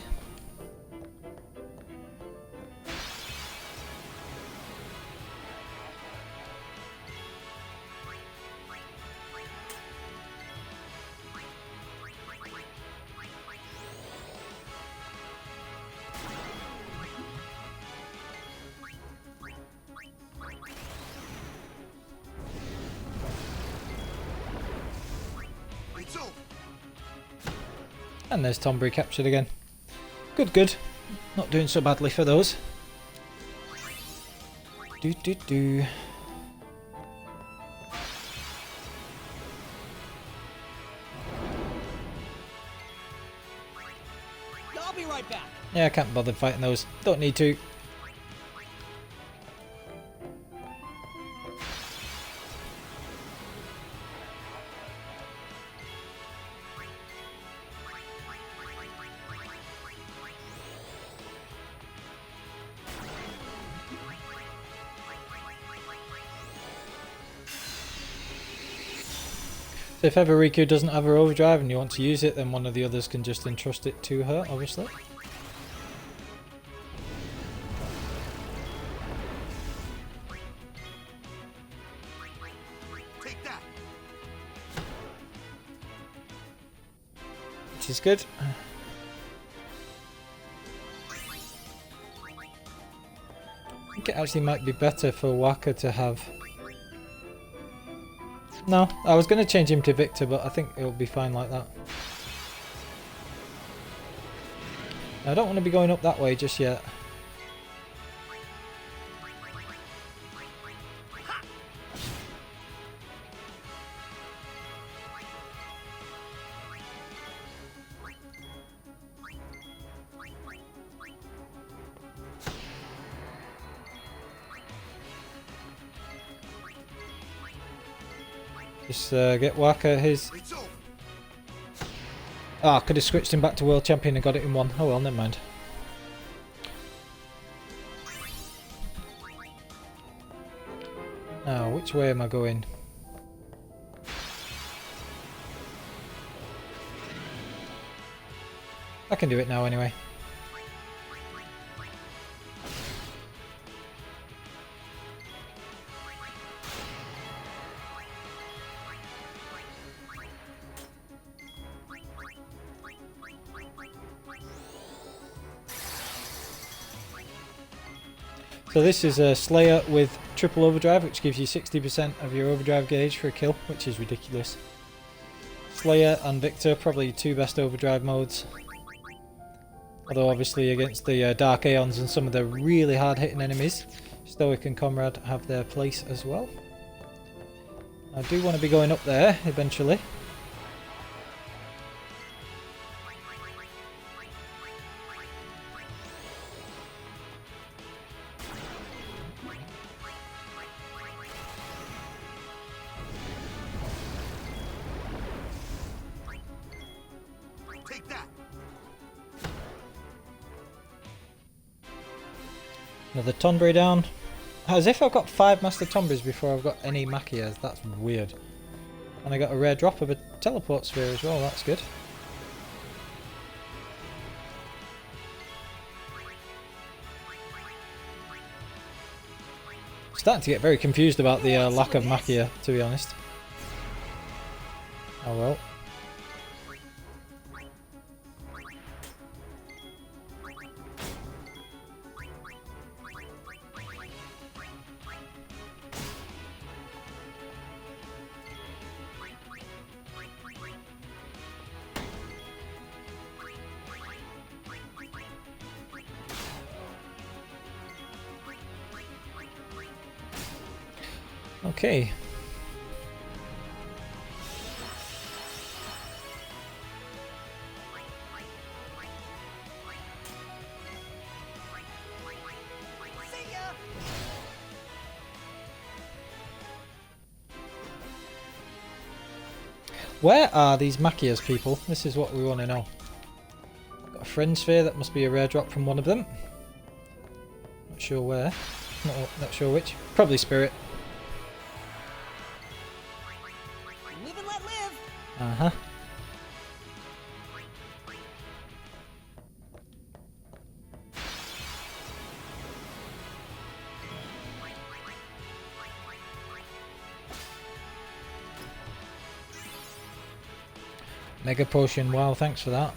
It's over. And there's tonberry captured again. Good, good. Not doing so badly for those. Do. I'll be right back. Yeah, I can't bother fighting those. Don't need to. So if ever Rikku doesn't have her overdrive and you want to use it, then one of the others can just entrust it to her, obviously. Take that. Which is good. I think it actually might be better for Waka to have... No, I was going to change him to Victor, but I think it'll be fine like that. I don't want to be going up that way just yet. Just get Waka his... It's over. Ah, I could have switched him back to World Champion and got it in one. Oh well, never mind. Now, which way am I going? I can do it now anyway. So this is a Slayer with triple overdrive, which gives you 60% of your overdrive gauge for a kill, which is ridiculous. Slayer and Victor, probably your two best overdrive modes. Although obviously against the Dark Aeons and some of the really hard hitting enemies, Stoic and Comrade have their place as well. I do want to be going up there eventually. Take that. Another tonberry down. As if I've got 5 master tonberries before I've got any Machias. That's weird. And I got a rare drop of a teleport sphere as well. That's good. Starting to get very confused about the lack of Machia, to be honest. Oh well. Okay. See ya! Where are these Machias, people? This is what we want to know. Got a friend sphere, that must be a rare drop from one of them. Not sure where. Not sure which. Probably Spirit. Live and let live! Uh-huh. Mega potion, wow, thanks for that.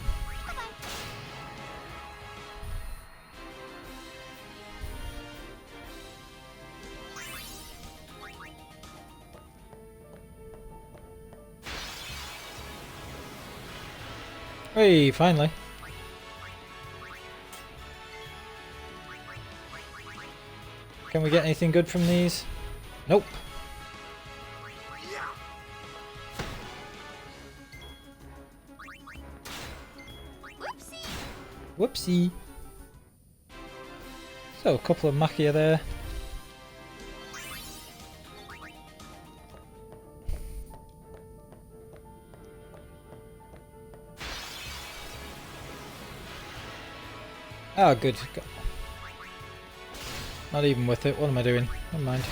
Hey, finally. Can we get anything good from these? Nope. Whoopsie. So, a couple of Machia there. Oh, good. Not even with it. What am I doing? Never mind.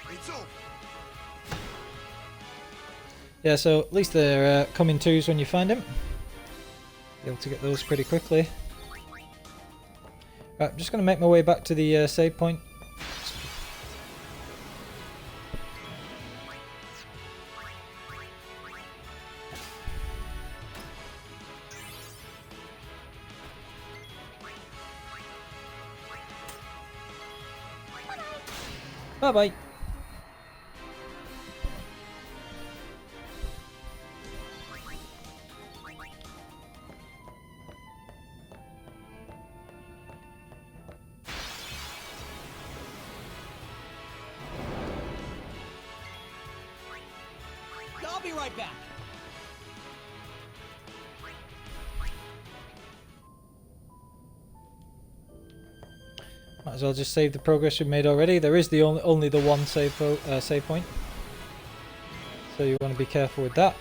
It's over. Yeah, so at least they're coming twos when you find them. Be able to get those pretty quickly. Right, I'm just going to make my way back to the save point. Bye-bye. I'll be right back. Might as well just save the progress we've made already. There is the only the one save point, so you want to be careful with that.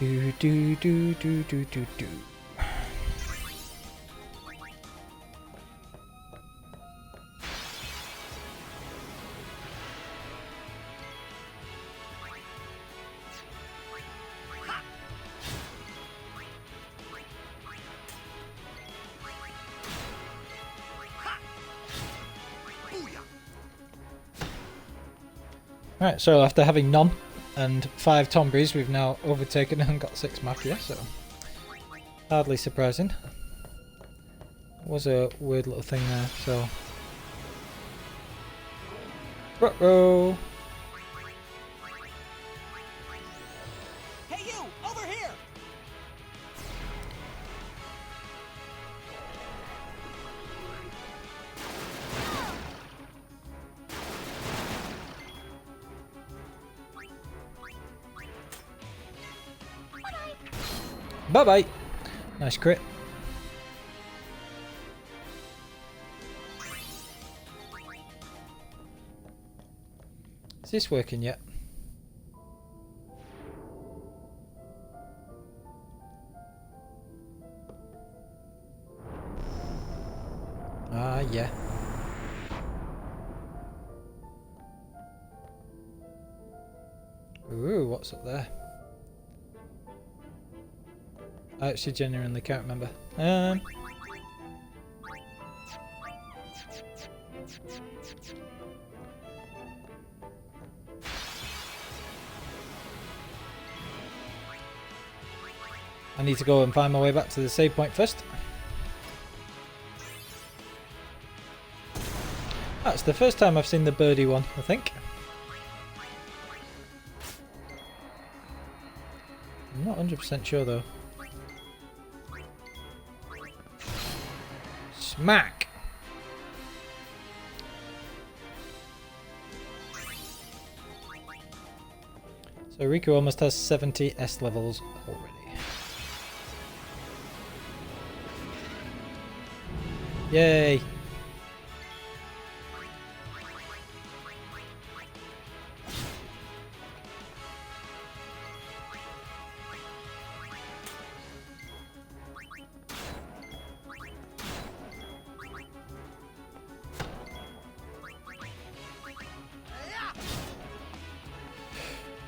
Do do do do do do do. Right, so after having none and 5 Tonberries, we've now overtaken and got 6 Machia, so hardly surprising. Was a weird little thing there, so. Ruh-roh! Hey you, over here! Bye bye. Nice crit. Is this working yet? Ah, yeah. Ooh, what's up there? I actually genuinely can't remember. I need to go and find my way back to the save point first. That's the first time I've seen the birdie one, I think. I'm not 100% sure though. Smack! So Rikku almost has 70 S levels already. Yay!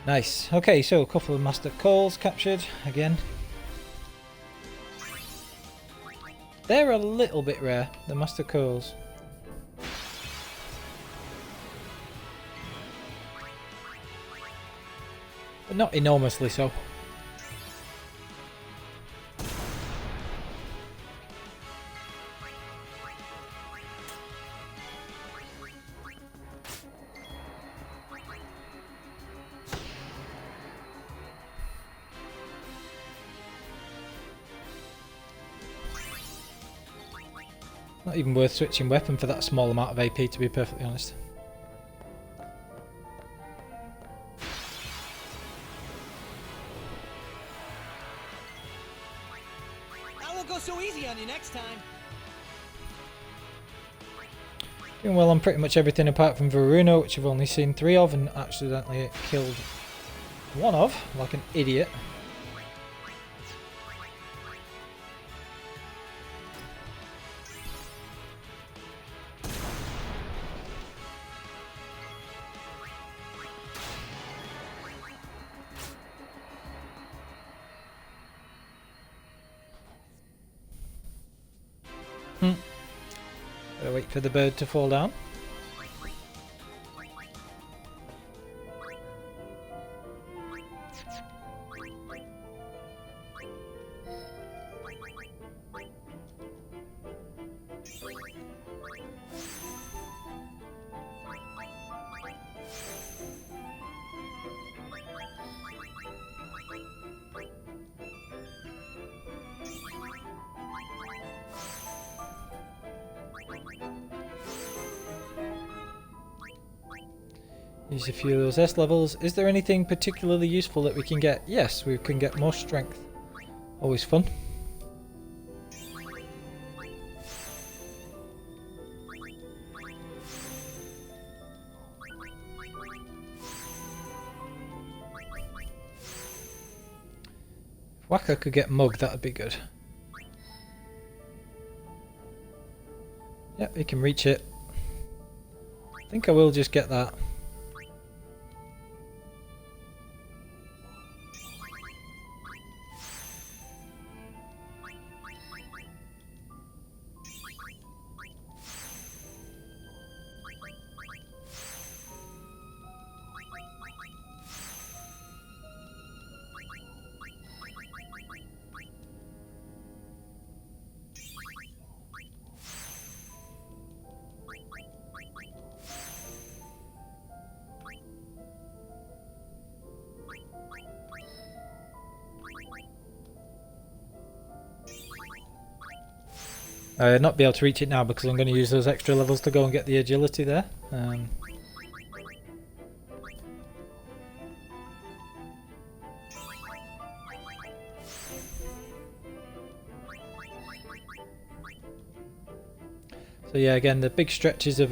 Nice. Okay, so a couple of master calls captured again. They're a little bit rare, the master calls. But not enormously so. Not even worth switching weapon for that small amount of AP, to be perfectly honest. I won't go so easy on you next time. Doing well on pretty much everything apart from Varuna, which I've only seen 3 of and accidentally killed 1 of, like an idiot. Gotta wait for the bird to fall down. Use a few of those S levels. Is there anything particularly useful that we can get? Yes, we can get more strength. Always fun. If Waka could get Mug, that'd be good. Yep, he can reach it. I think I will just get that. Not be able to reach it now because I'm going to use those extra levels to go and get the agility there. So yeah, again, the big stretches of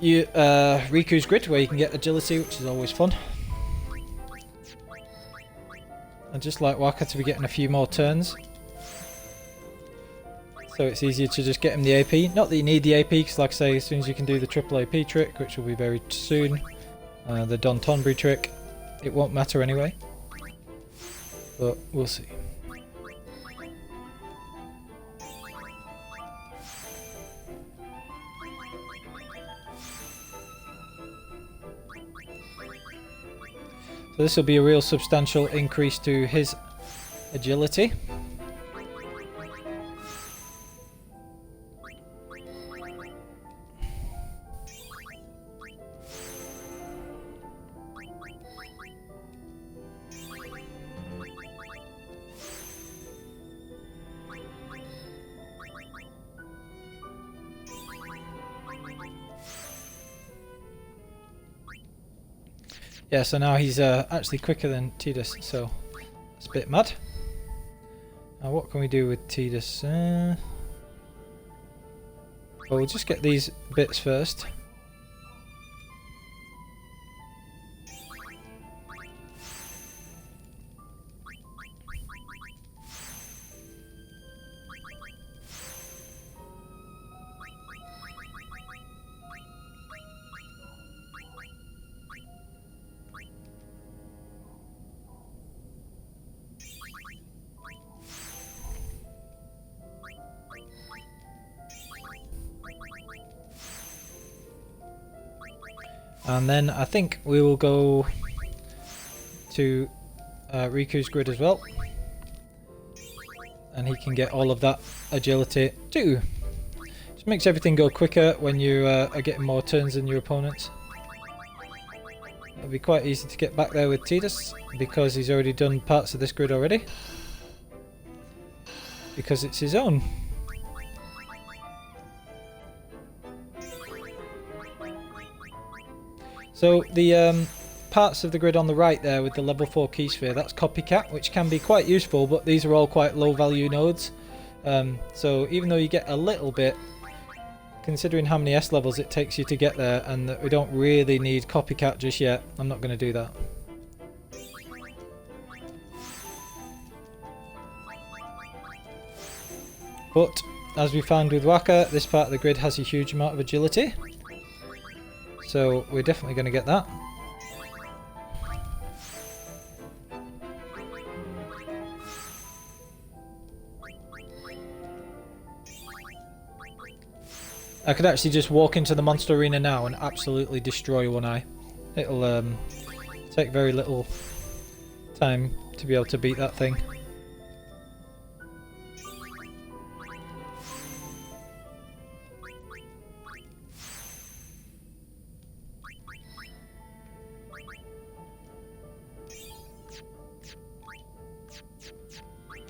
Riku's grid where you can get agility, which is always fun. I'd just like Waka to be getting a few more turns. So it's easier to just get him the AP. Not that you need the AP, because like I say, as soon as you can do the triple AP trick, which will be very soon, the tonberry trick, it won't matter anyway. But we'll see. So this will be a real substantial increase to his agility. Yeah, so now he's actually quicker than Tidus, so it's a bit mad. Now what can we do with Tidus? Well, we'll just get these bits first. And then I think we will go to Riku's grid as well. And he can get all of that agility too. Just makes everything go quicker when you are getting more turns than your opponents. It'll be quite easy to get back there with Tidus because he's already done parts of this grid already. Because it's his own. So the parts of the grid on the right there with the level 4 key sphere, that's copycat, which can be quite useful, but these are all quite low value nodes. So even though you get a little bit, considering how many S levels it takes you to get there, and that we don't really need copycat just yet, I'm not going to do that. But as we found with Waka, this part of the grid has a huge amount of agility. So we're definitely going to get that. I could actually just walk into the monster arena now and absolutely destroy One Eye. It'll take very little time to be able to beat that thing.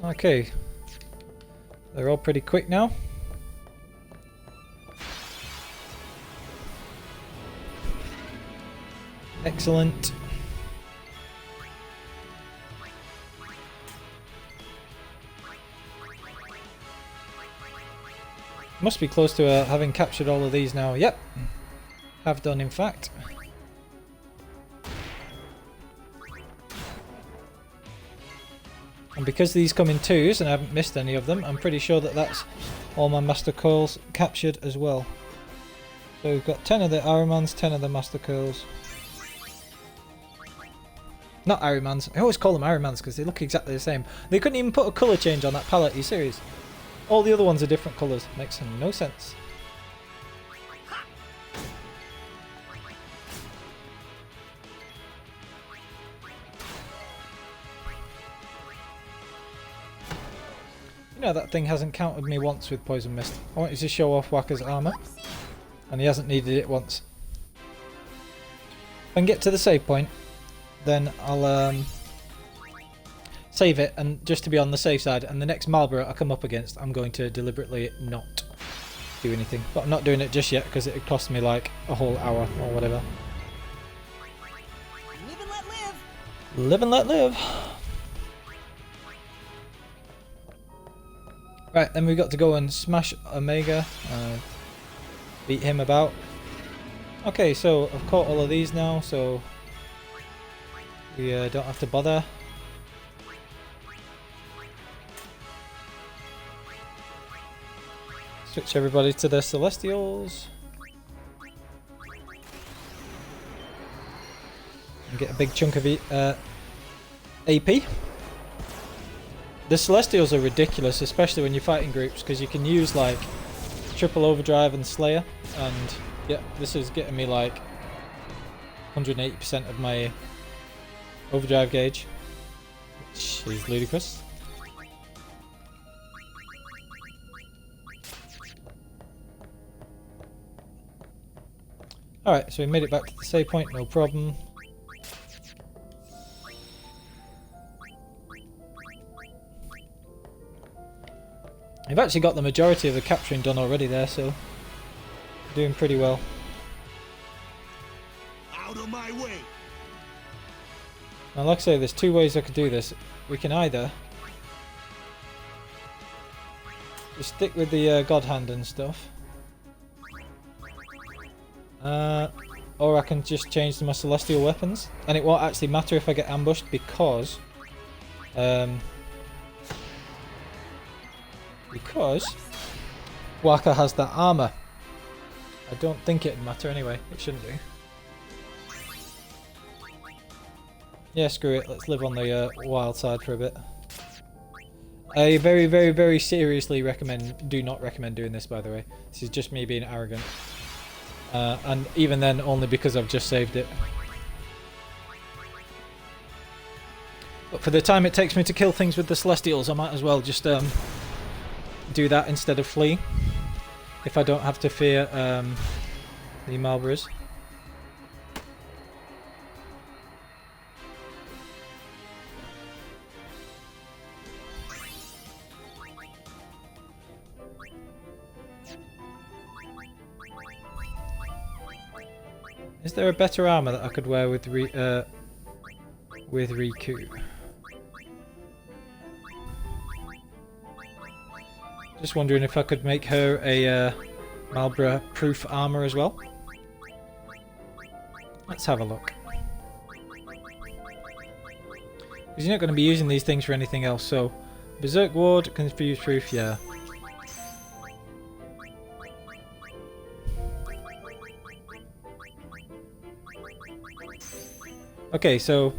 Okay, they're all pretty quick now. Excellent. Must be close to having captured all of these now. Yep, have done in fact. And because these come in twos and I haven't missed any of them, I'm pretty sure that that's all my Master Coils captured as well. So we've got 10 of the Aramans, 10 of the Master Coils. Not Aramans. I always call them Aramans because they look exactly the same. They couldn't even put a colour change on that palette. Are you serious? All the other ones are different colours. Makes no sense. You know, that thing hasn't countered me once with Poison Mist. I wanted to show off Waka's armour, and he hasn't needed it once. If I can get to the save point, then I'll save it, and just to be on the safe side, and the next Marlborough I come up against, I'm going to deliberately not do anything. But I'm not doing it just yet, because it would cost me like a whole hour or whatever. Live and let live. Live and let live. Right, then we got to go and smash Omega. Beat him about. Okay, so I've caught all of these now, so we don't have to bother. Switch everybody to the Celestials. And get a big chunk of AP. The Celestials are ridiculous, especially when you're fighting groups, because you can use like triple overdrive and Slayer, and yeah, this is getting me like 180% of my overdrive gauge, which is ludicrous. Alright, so we made it back to the save point, no problem. I've actually got the majority of the capturing done already there, so doing pretty well. Out of my way. Now, like I say, there's two ways I could do this. We can either just stick with the God Hand and stuff, or I can just change to my Celestial weapons, and it won't actually matter if I get ambushed because Waka has that armor. I don't think it'd matter anyway. It shouldn't do. Yeah, screw it. Let's live on the wild side for a bit. I very, very, very seriously do not recommend doing this, by the way. This is just me being arrogant. And even then, only because I've just saved it. But for the time it takes me to kill things with the Celestials, I might as well just do that instead of flee, if I don't have to fear the Malboras. Is there a better armor that I could wear with Rikku? Just wondering if I could make her a Malbora proof armor as well. Let's have a look. Because you're not going to be using these things for anything else, so Berserk Ward, Confuse Proof, yeah. Okay, so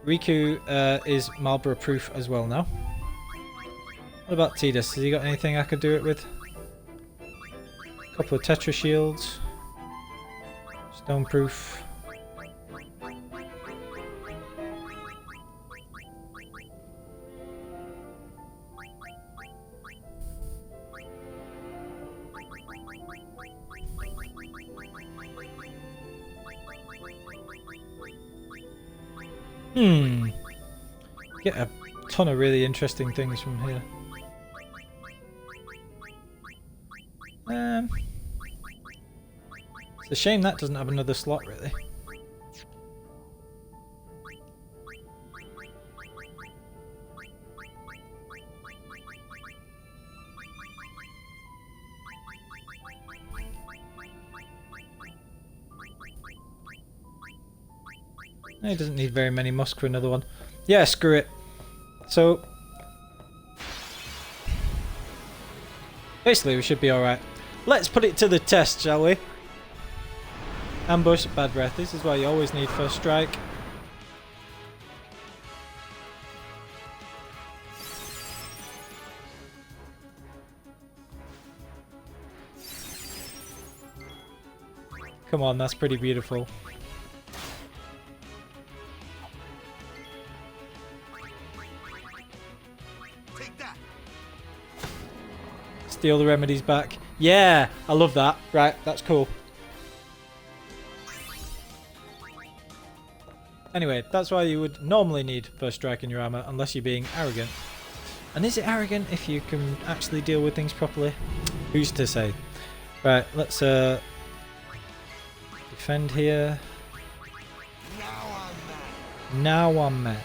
Rikku is Malbora proof as well now. What about Tidus? Has he got anything I could do it with? A couple of Tetra shields. Stone proof. Get a ton of really interesting things from here. It's a shame that doesn't have another slot, really. He doesn't need very many musk for another one. Yeah, screw it. So basically we should be alright. Let's put it to the test, shall we? Ambush, bad breath. This is why you always need first strike. Come on, that's pretty beautiful. Steal the remedies back. Yeah, I love that. Right, that's cool. Anyway, that's why you would normally need first strike in your armor, unless you're being arrogant. And is it arrogant if you can actually deal with things properly? Who's to say? Right, let's defend here. Now I'm mad.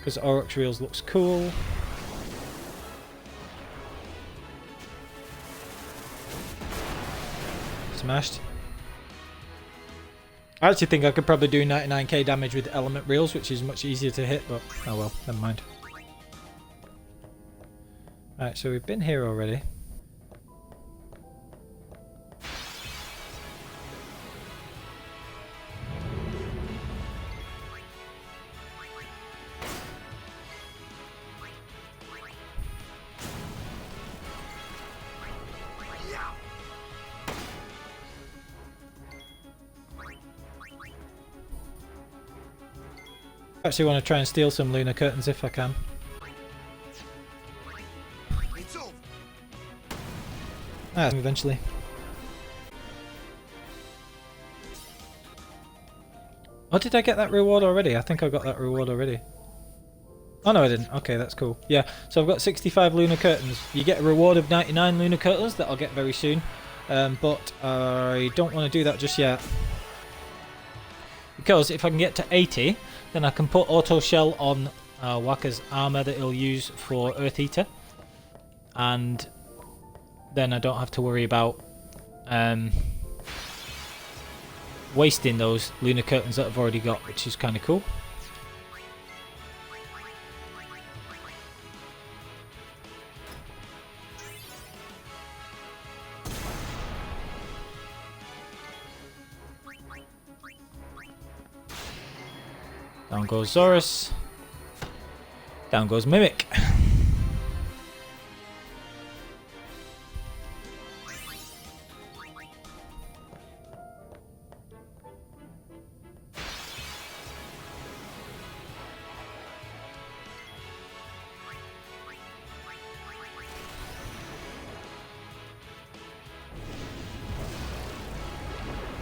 because Aurochs Reels looks cool. Smashed. I actually think I could probably do 99k damage with element reels, which is much easier to hit, but oh well, never mind. Alright, so we've been here already. I actually want to try and steal some lunar curtains if I can. It's over. Ah, eventually. Oh, did I get that reward already? I think I got that reward already. Oh no, I didn't. Okay, that's cool. Yeah, so I've got 65 lunar curtains. You get a reward of 99 lunar curtains that I'll get very soon. But I don't want to do that just yet. Because if I can get to 80, then I can put auto shell on Wakka's armor that he'll use for Earth Eater. And then I don't have to worry about wasting those lunar curtains that I've already got, which is kind of cool. Down goes Zorus. Down goes Mimic.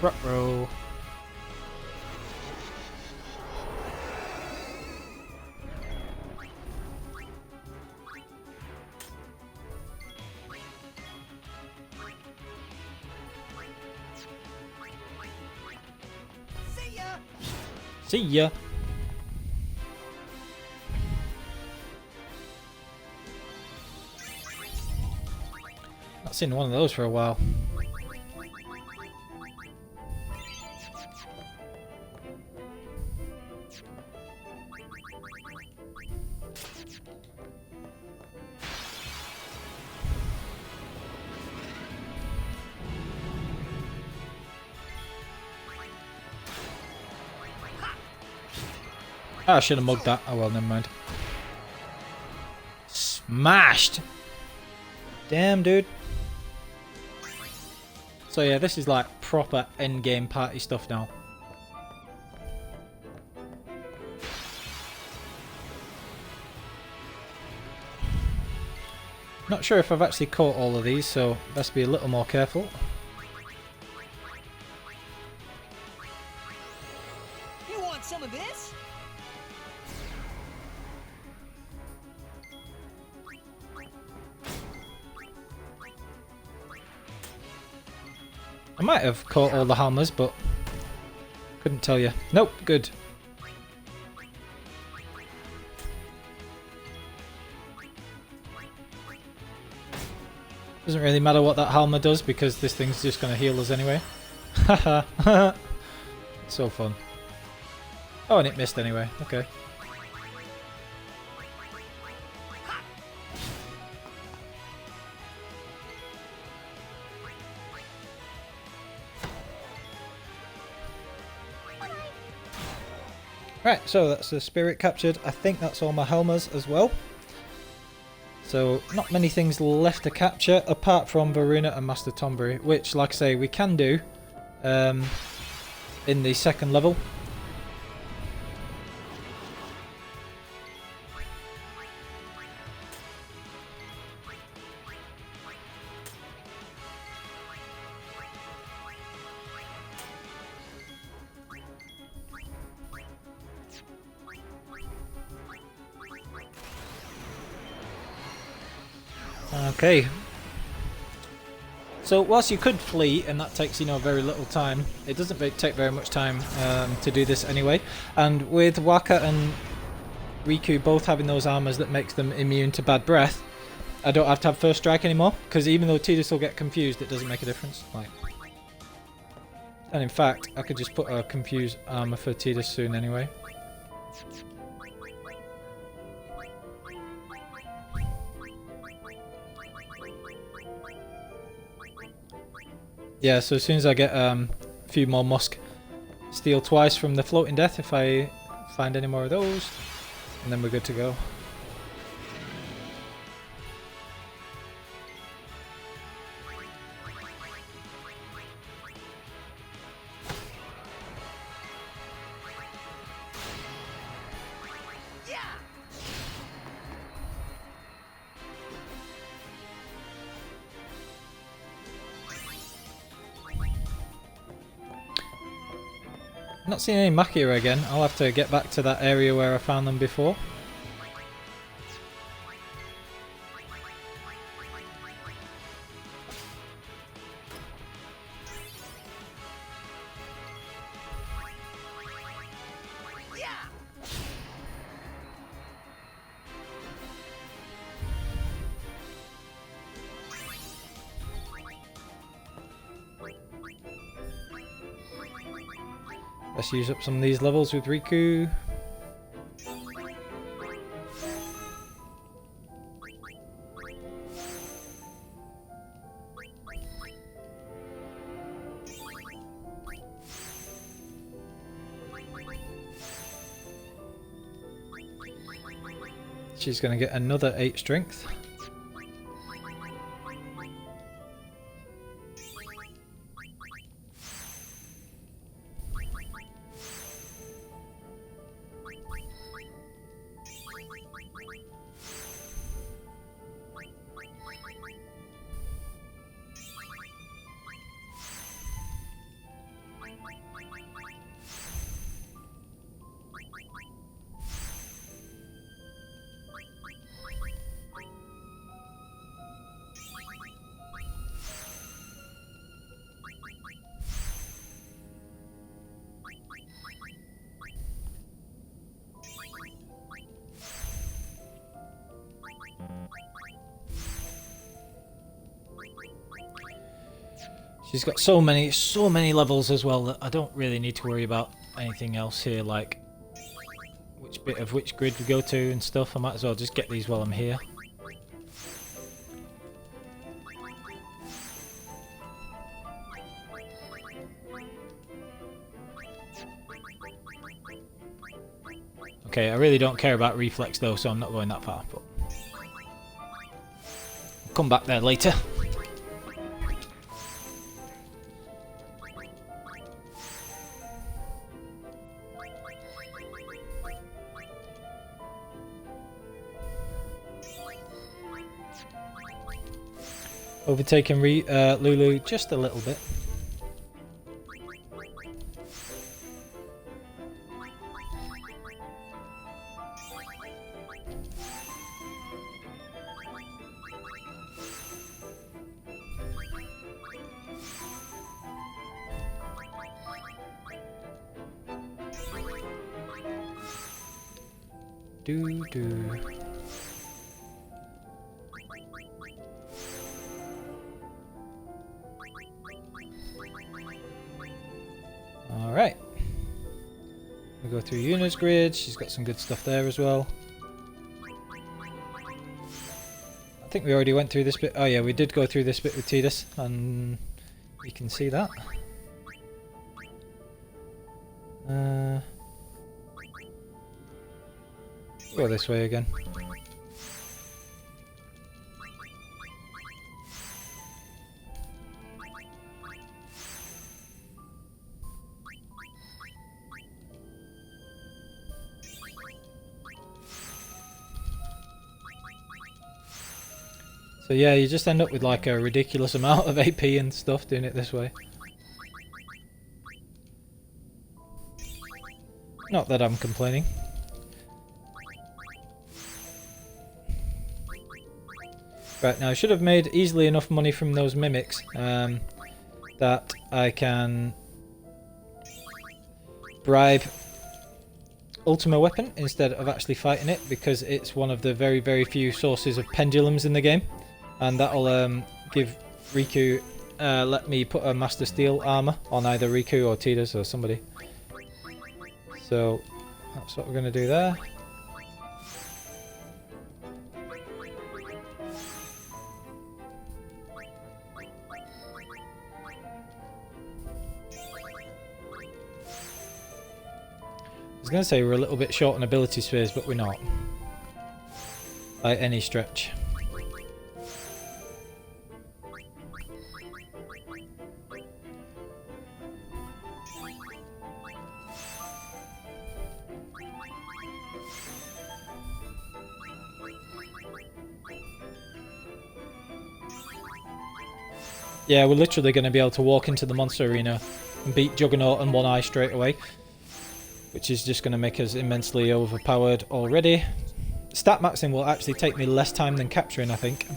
Ruh-roh. See ya. Not seen one of those for a while. I should have mugged that. Oh well, never mind. Smashed! Damn, dude. So yeah, this is like proper endgame party stuff now. Not sure if I've actually caught all of these, so best be a little more careful. You want some of this? I might have caught all the hammers, but couldn't tell you. Nope, good. Doesn't really matter what that Halma does because this thing's just going to heal us anyway. Haha. So fun. Oh, and it missed anyway. Okay. Right, so that's the spirit captured. I think that's all my Helmas as well. So not many things left to capture apart from Varuna and Master Tonberry, which, like I say, we can do in the second level. Okay. So whilst you could flee, and that takes, you know, very little time, it doesn't take very much time to do this anyway. And with Wakka and Rikku both having those armors that makes them immune to bad breath, I don't have to have first strike anymore, because even though Tidus will get confused, it doesn't make a difference. Like, and in fact, I could just put a confused armor for Tidus soon anyway. Yeah, so as soon as I get a few more musk, steal twice from the floating death if I find any more of those, and then we're good to go. Not seeing any Makira again. I'll have to get back to that area where I found them before. Let's use up some of these levels with Rikku. She's going to get another 8 strength. She's got so many levels as well that I don't really need to worry about anything else here, like which bit of which grid we go to and stuff. I might as well just get these while I'm here. Okay, I really don't care about reflex though, so I'm not going that far, but I'll come back there later. Overtaking Lulu just a little bit. Do. Alright. We go through Yuna's grid. She's got some good stuff there as well. I think we already went through this bit. Oh yeah, we did go through this bit with Tidus, and you can see that. Go this way again. So yeah, you just end up with like a ridiculous amount of AP and stuff doing it this way. Not that I'm complaining. Right, now I should have made easily enough money from those mimics that I can bribe Ultima weapon instead of actually fighting it, because it's one of the very few sources of pendulums in the game, and that'll give Rikku let me put a Master Steel armor on either Rikku or Tidus or somebody. So that's what we're going to do there. I was going to say we're a little bit short on ability spheres, but we're not. By any stretch. Yeah, we're literally going to be able to walk into the monster arena and beat Juggernaut and One Eye straight away, which is just going to make us immensely overpowered already. Stat maxing will actually take me less time than capturing, I think.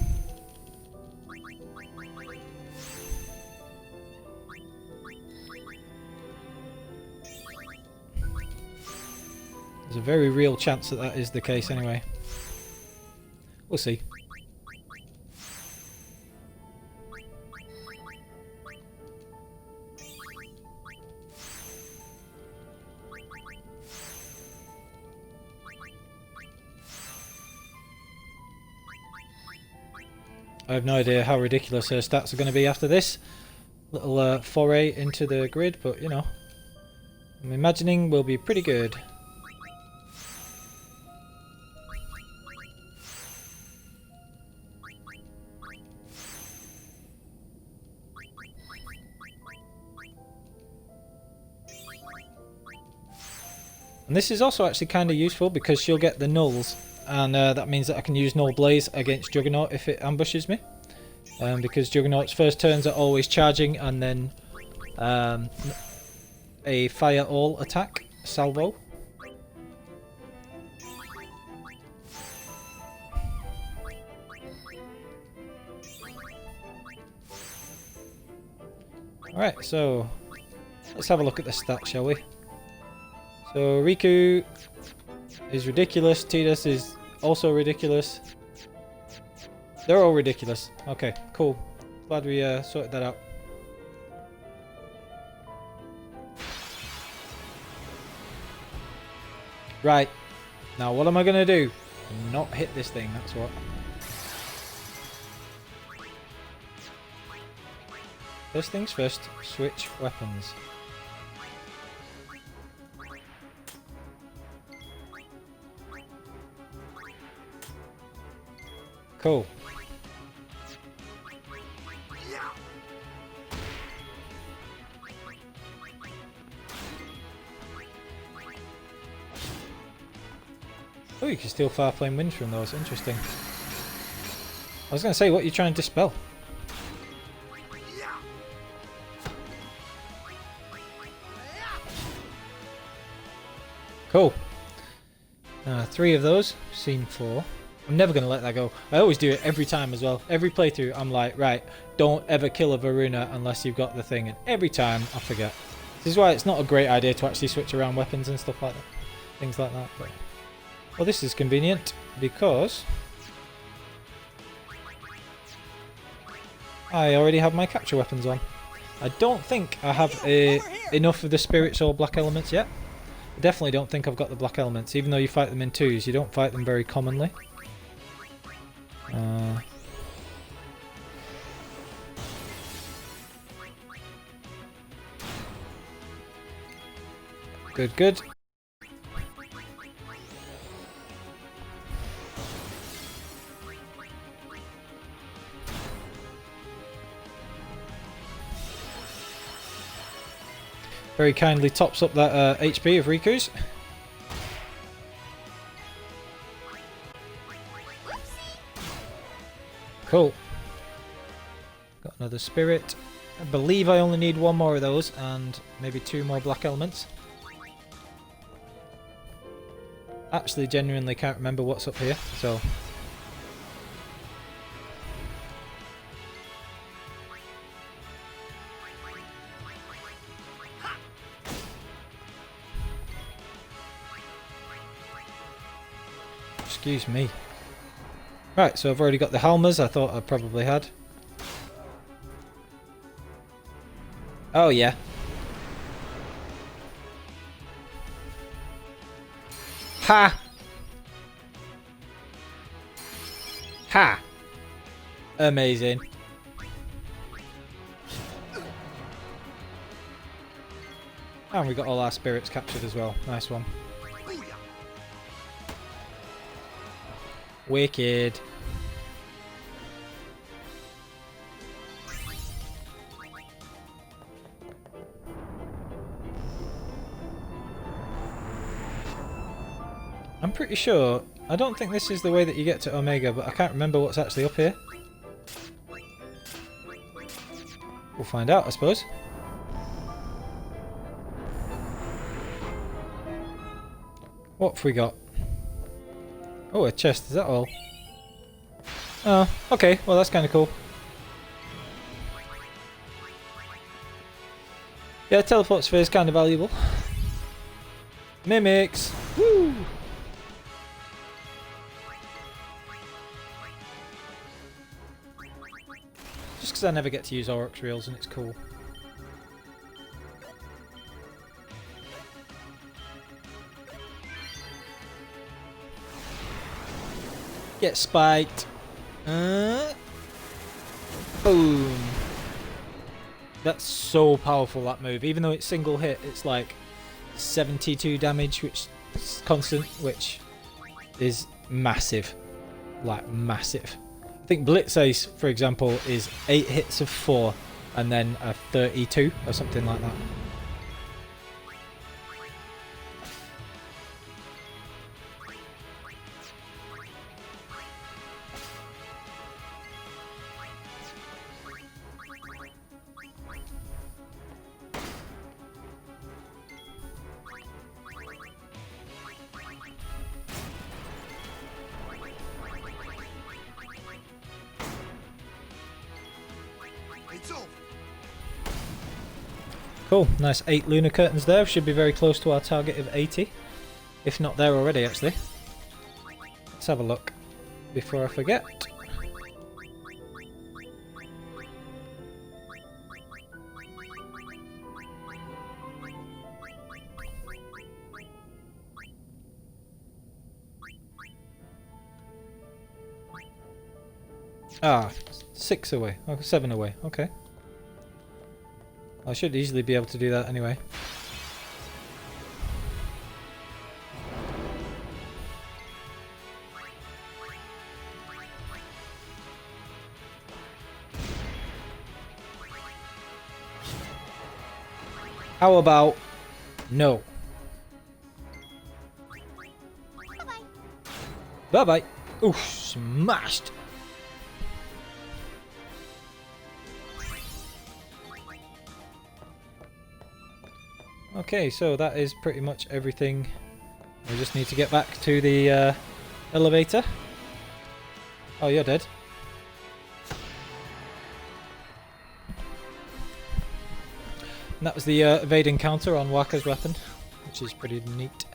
There's a very real chance that that is the case anyway. We'll see. I have no idea how ridiculous her stats are going to be after this little foray into the grid, but you know, I'm imagining we'll be pretty good. And this is also actually kind of useful because she'll get the nulls, and that means that I can use Null Blaze against Juggernaut if it ambushes me. Because Juggernaut's first turns are always charging and then a fire all attack, salvo. Alright, so let's have a look at the stats, shall we? So Rikku is ridiculous, Tidus is also ridiculous. They're all ridiculous. Okay, cool. Glad we sorted that out. Right, now what am I going to do? Not hit this thing, that's what. First things first, switch weapons. Cool. Oh, you can steal far flame winds from those. Interesting. I was going to say, what are you trying to dispel? Cool. 3 of those. Seen 4. I'm never going to let that go. I always do it every time as well. Every playthrough, I'm like, right, don't ever kill a Varuna unless you've got the thing. And every time, I forget. This is why it's not a great idea to actually switch around weapons and stuff like that. Things like that. But, well, this is convenient because I already have my capture weapons on. I don't think I have enough of the spirits or black elements yet. I definitely don't think I've got the black elements. Even though you fight them in 2s, you don't fight them very commonly. Good, good. Very kindly tops up that HP of Rikku's. Cool. Got another spirit. I believe I only need 1 more of those and maybe 2 more black elements. Actually, genuinely can't remember what's up here, so. Excuse me. Right, so I've already got the Halmas I thought I probably had. Oh yeah. Ha! Ha! Amazing. And we got all our spirits captured as well. Nice one. Wicked. I'm pretty sure, I don't think this is the way that you get to Omega, but I can't remember what's actually up here. We'll find out, I suppose. What have we got? Oh, a chest, is that all? Oh, okay, well that's kind of cool. Yeah, teleport sphere is kind of valuable. Mimics! Woo! Just because I never get to use Aurochs reels and it's cool. Get spiked. Boom. That's so powerful, that move. Even though it's single hit, it's like 72 damage, which is constant, which is massive. Like, massive. I think Blitz Ace, for example, is 8 hits of 4 and then a 32 or something like that. It's over. Cool, nice 8 lunar curtains there. Should be very close to our target of 80. If not there already, actually. Let's have a look before I forget. Ah, 6 away. Oh, 7 away. Okay. I should easily be able to do that anyway. How about no? Bye bye. Ooh, smashed. Okay, so that is pretty much everything. We just need to get back to the elevator. Oh, you're dead. And that was the evade encounter on Wakka's weapon, which is pretty neat.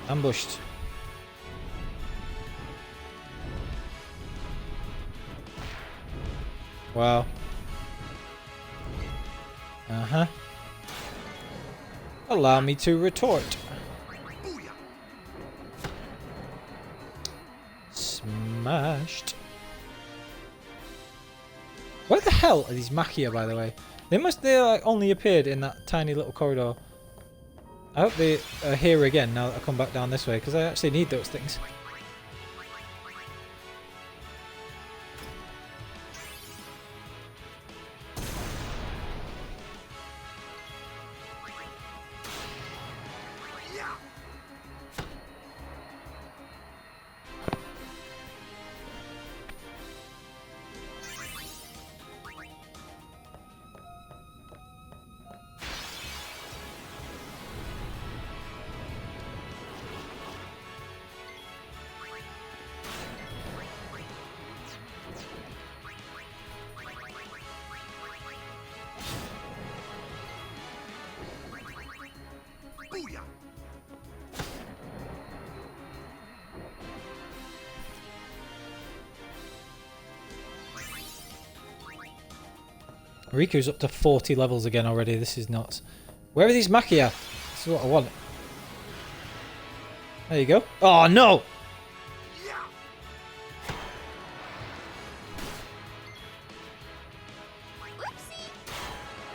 Ambushed. Wow. Uh-huh. Allow me to retort. Smashed. Where the hell are these Machia, by the way? They like only appeared in that tiny little corridor. I hope they are here again now that I come back down this way, because I actually need those things. Riku's up to 40 levels again already. This is nuts. Where are these Machia? This is what I want. There you go. Oh no!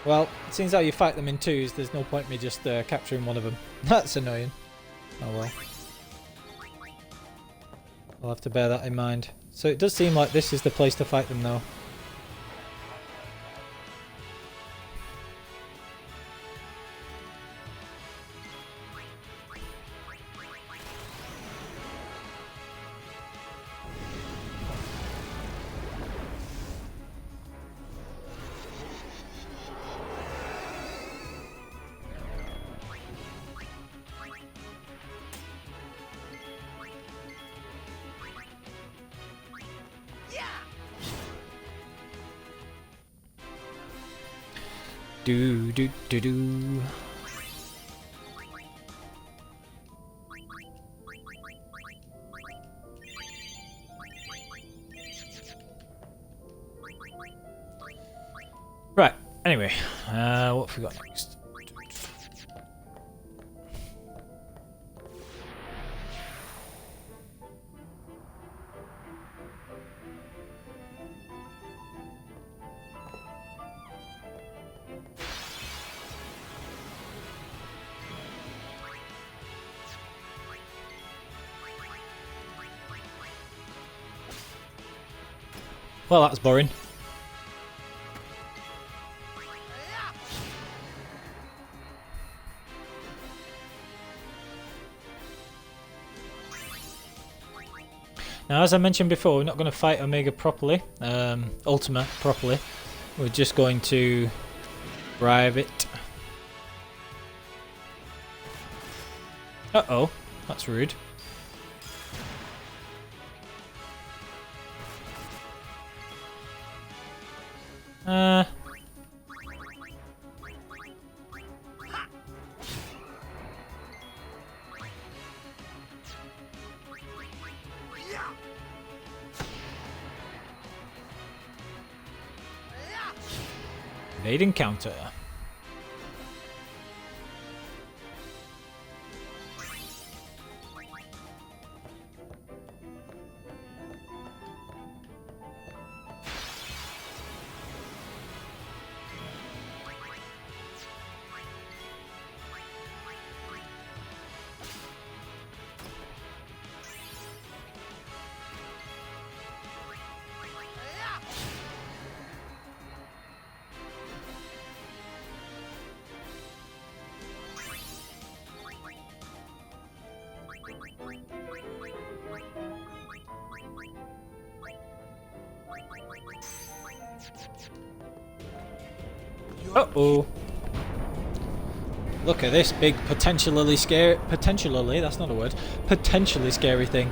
Well, it seems how you fight them in twos. There's no point me just capturing one of them. That's annoying. Oh well. I'll have to bear that in mind. So it does seem like this is the place to fight them though. Do do do do. Right. Anyway, what have we got next? Well, that's boring. Now, as I mentioned before, we're not going to fight Omega properly, Ultima properly. We're just going to bribe it. Uh-oh, that's rude. Evade encounter. Uh-oh. Look at this big potentially scary, that's not a word, potentially scary thing.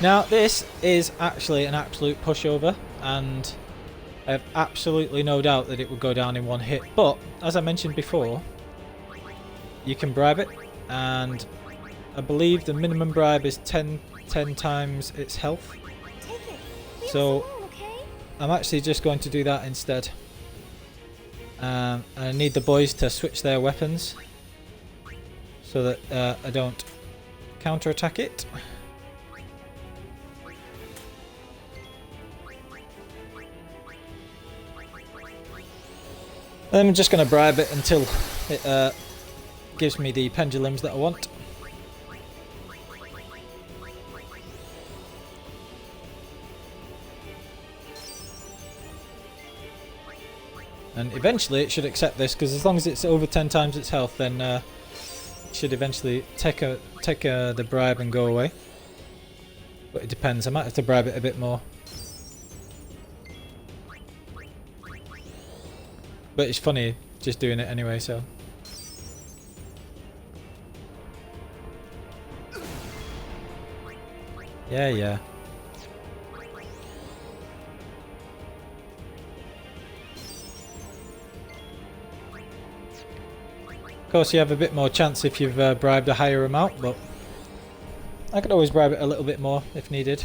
Now this is actually an absolute pushover and I have absolutely no doubt that it would go down in one hit, but as I mentioned before, you can bribe it and I believe the minimum bribe is 10 times its health. So I'm actually just going to do that instead. I need the boys to switch their weapons so that I don't counterattack it. Then I'm just going to bribe it until it gives me the pendulums that I want. And eventually it should accept this, because as long as it's over 10 times its health, then it should eventually take the bribe and go away. But it depends, I might have to bribe it a bit more. But it's funny just doing it anyway, so. Yeah. Of course, you have a bit more chance if you've bribed a higher amount, but I could always bribe it a little bit more if needed.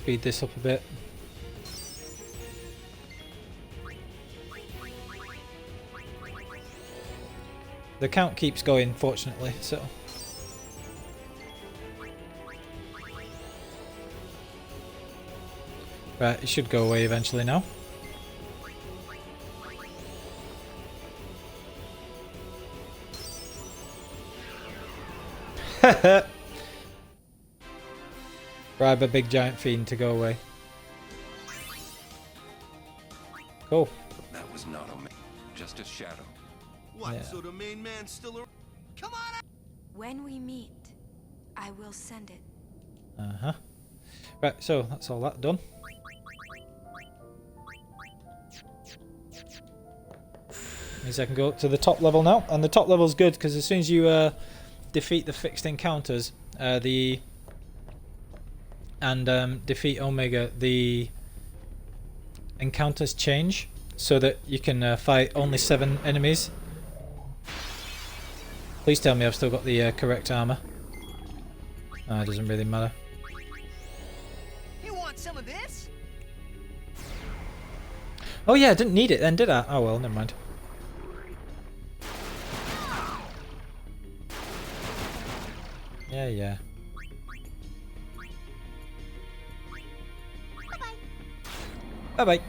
speed this up a bit. The count keeps going, fortunately, so... Right, it should go away eventually now. Bribe a big giant fiend to go away. Cool. That was not Omega, just a shadow. What, Yeah. so the main man's still around? Come on! When we meet, I will send it. Uh-huh. Right, so that's all that done. Means I can go up to the top level now, and the top level's good because as soon as you defeat the fixed encounters, defeat Omega, the encounters change so that you can fight only 7 enemies. Please tell me I've still got the correct armor. It doesn't really matter. You want some of this? Oh yeah, I didn't need it then, did I? Oh well, never mind. Yeah. Bye-bye.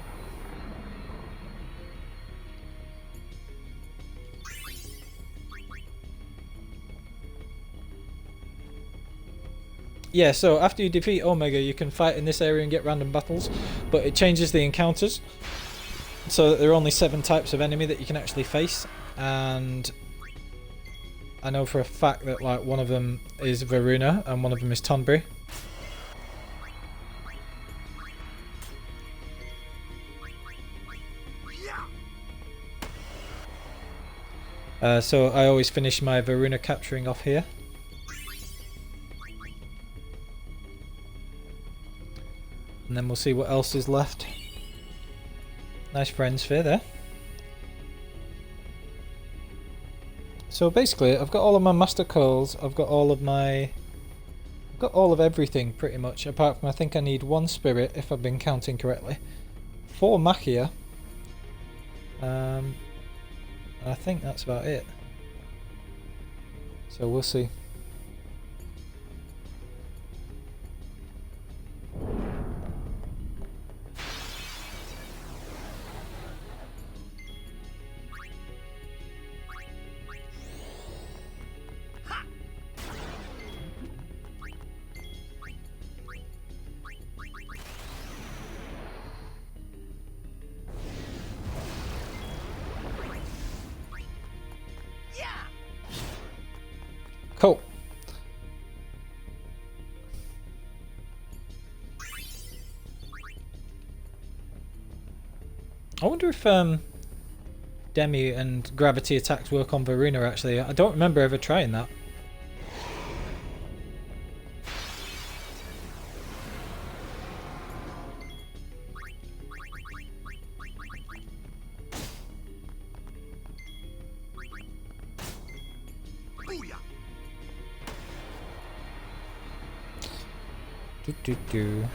Yeah, so after you defeat Omega, you can fight in this area and get random battles, but it changes the encounters so that there are only 7 types of enemy that you can actually face, and I know for a fact that like one of them is Varuna and one of them is tonberry. So I always finish my Varuna capturing off here. And then we'll see what else is left. Nice friend sphere there. So basically I've got all of my master coils, I've got all of everything pretty much, apart from I think I need 1 spirit if I've been counting correctly. 4 machia. I think that's about it. So we'll see. Cool. I wonder if Demi and gravity attacks work on Varuna actually. I don't remember ever trying that. Booyah! Do.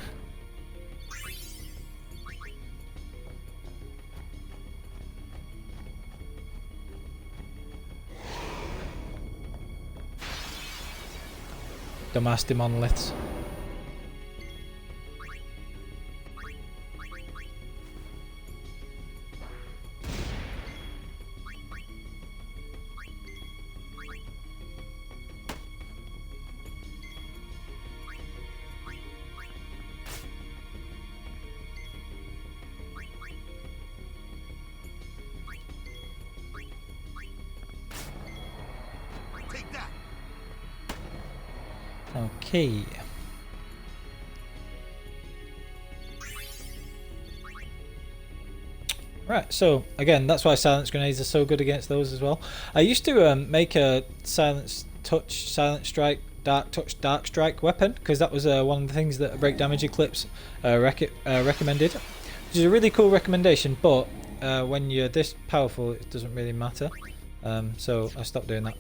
Dumbass monoliths. Take that! Okay. Right, so again, that's why silence grenades are so good against those as well. I used to make a silence touch, silent strike, dark touch, dark strike weapon because that was one of the things that Break Damage Eclipse recommended, which is a really cool recommendation. But when you're this powerful, it doesn't really matter. So I stopped doing that.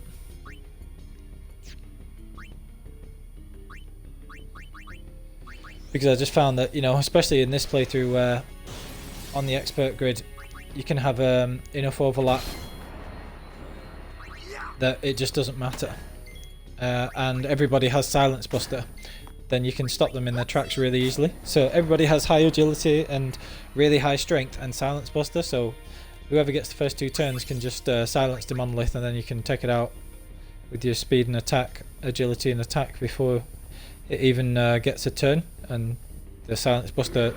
Because I just found that, you know, especially in this playthrough where on the expert grid you can have enough overlap that it just doesn't matter. And everybody has Silence Buster, then you can stop them in their tracks really easily. So everybody has high agility and really high strength and Silence Buster, so whoever gets the first 2 turns can just silence the monolith, and then you can take it out with your speed and attack, agility and attack before it even gets a turn, and the Silence Buster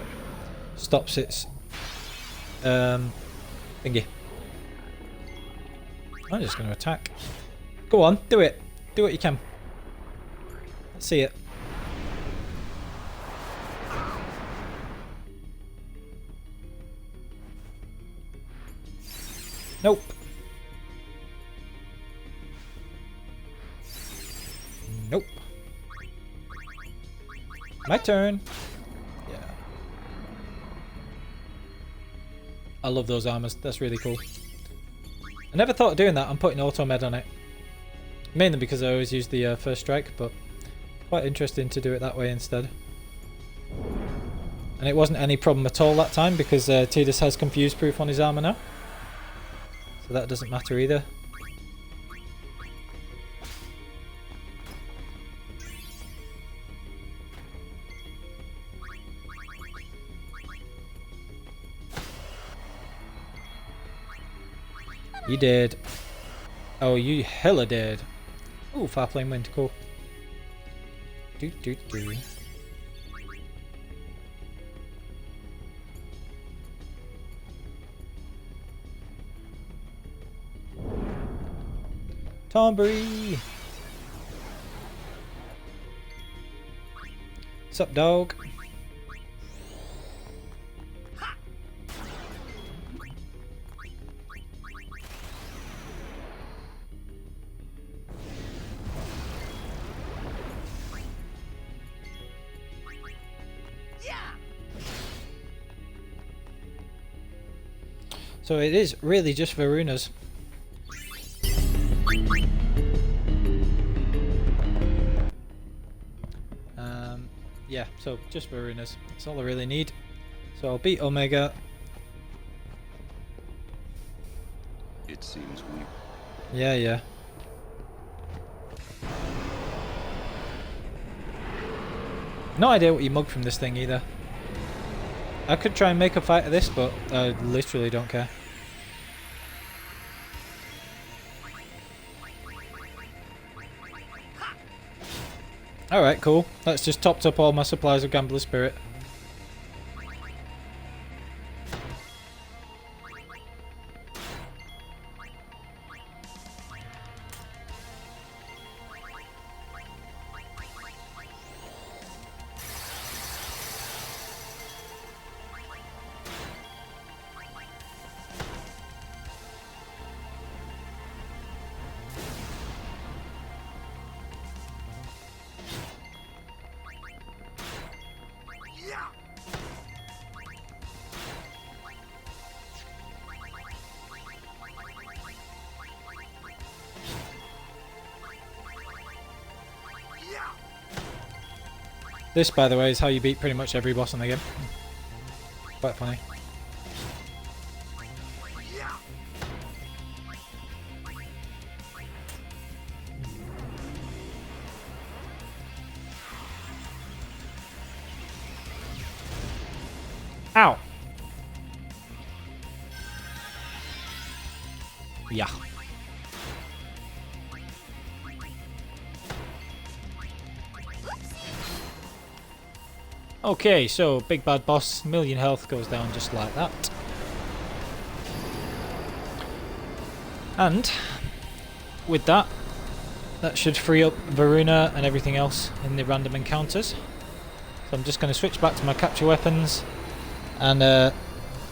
stops its thingy. I'm just going to attack. Go on, do it. Do what you can. Let's see it. Nope. Nope. My turn. Yeah. I love those armors. That's really cool. I never thought of doing that. I'm putting auto med on it. Mainly because I always use the first strike, but quite interesting to do it that way instead. And it wasn't any problem at all that time because Tidus has confuse proof on his armor now. So that doesn't matter either. You did. Oh, you hella did. Ooh, far flame wind, cool. Do do do. Tonberry! Sup, dog? So it is really just Varunas. Yeah, so just Varunas. That's all I really need. So I'll beat Omega. It seems we... Yeah, yeah. No idea what you mug from this thing either. I could try and make a fight of this, but I literally don't care. Alright, cool. That's just topped up all my supplies of Gambler Spirit. This, by the way, is how you beat pretty much every boss in the game. Quite funny. Ow! Yeah. Okay, so big bad boss, million health goes down just like that. And with that, that should free up Varuna and everything else in the random encounters. So I'm just going to switch back to my capture weapons and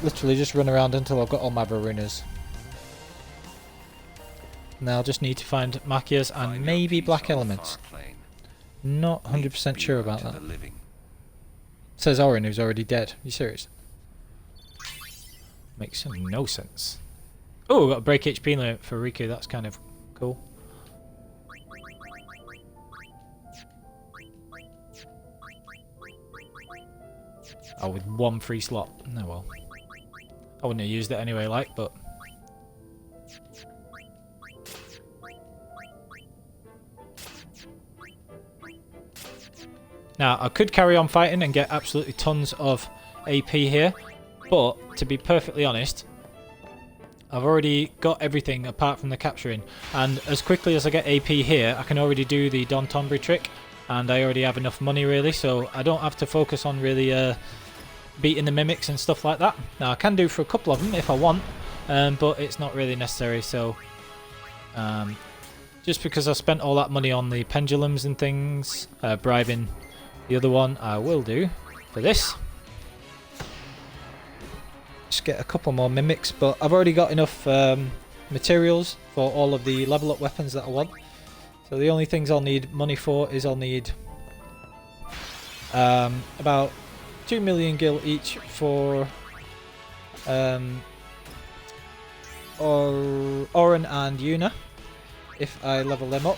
literally just run around until I've got all my Varunas. Now I'll just need to find Machias and maybe Black Elements. Not 100% sure about that. Says Orin, who's already dead. You serious? Makes no sense. Oh, got a break HP limit for Rikku. That's kind of cool. Oh, with one free slot. No, well. I wouldn't have used it anyway, like, but... Now, I could carry on fighting and get absolutely tons of AP here, but to be perfectly honest, I've already got everything apart from the capturing, and as quickly as I get AP here, I can already do the tonberry trick, and I already have enough money really, so I don't have to focus on really beating the mimics and stuff like that. Now, I can do for a couple of them if I want, but it's not really necessary, so just because I spent all that money on the pendulums and things, bribing the other one, I will do for this. Just get a couple more mimics, but I've already got enough materials for all of the level up weapons that I want. So the only things I'll need money for is I'll need about 2 million gil each for Oren and Yuna if I level them up.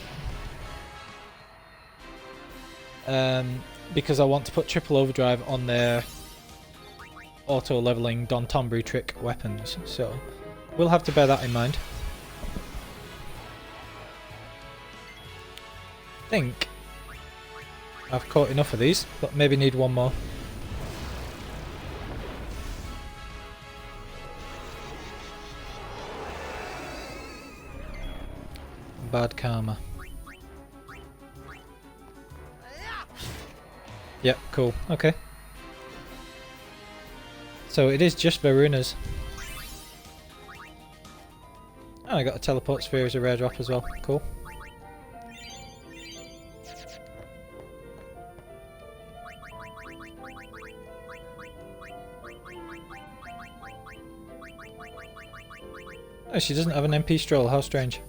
Because I want to put triple overdrive on their auto leveling tonberry trick weapons, so we'll have to bear that in mind. I think I've caught enough of these, but maybe need one more. Bad karma. Yep, cool. Okay. So it is just Varunas. Oh, I got a teleport sphere as a rare drop as well. Cool. Oh, she doesn't have an MP stroll. How strange.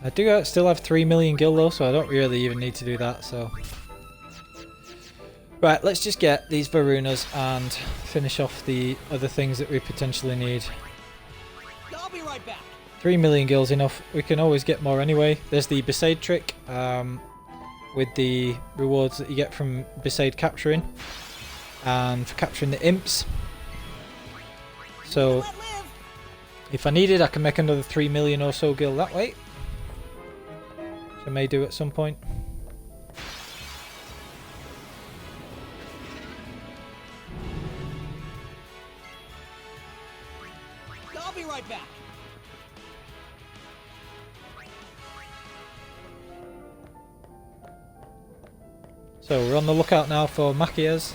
I do still have 3 million gil though, so I don't really even need to do that, so... Right, let's just get these Varunas and finish off the other things that we potentially need. I'll be right back. 3 million gil's enough. We can always get more anyway. There's the Besaid trick, with the rewards that you get from Besaid capturing, and for capturing the imps. So, if I needed, I can make another 3 million or so gil that way. Which I may do at some point. I'll be right back. So we're on the lookout now for Machias.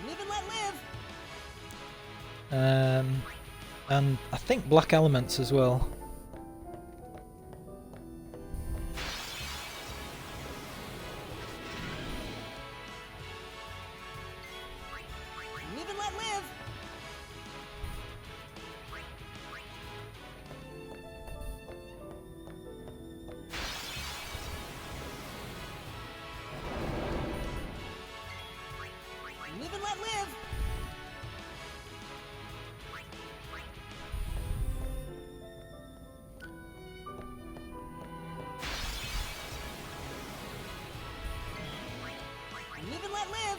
Live and let live. And I think black elements as well. Live and let live. Live and let live. Live and let live.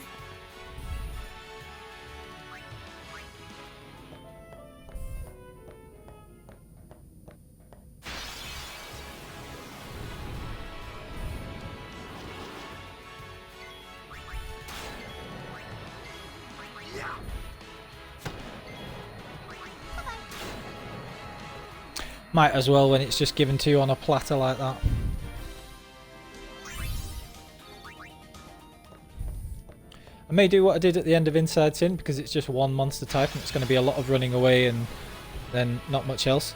Might as well when it's just given to you on a platter like that. I may do what I did at the end of Inside Sin because it's just one monster type and it's going to be a lot of running away and then not much else.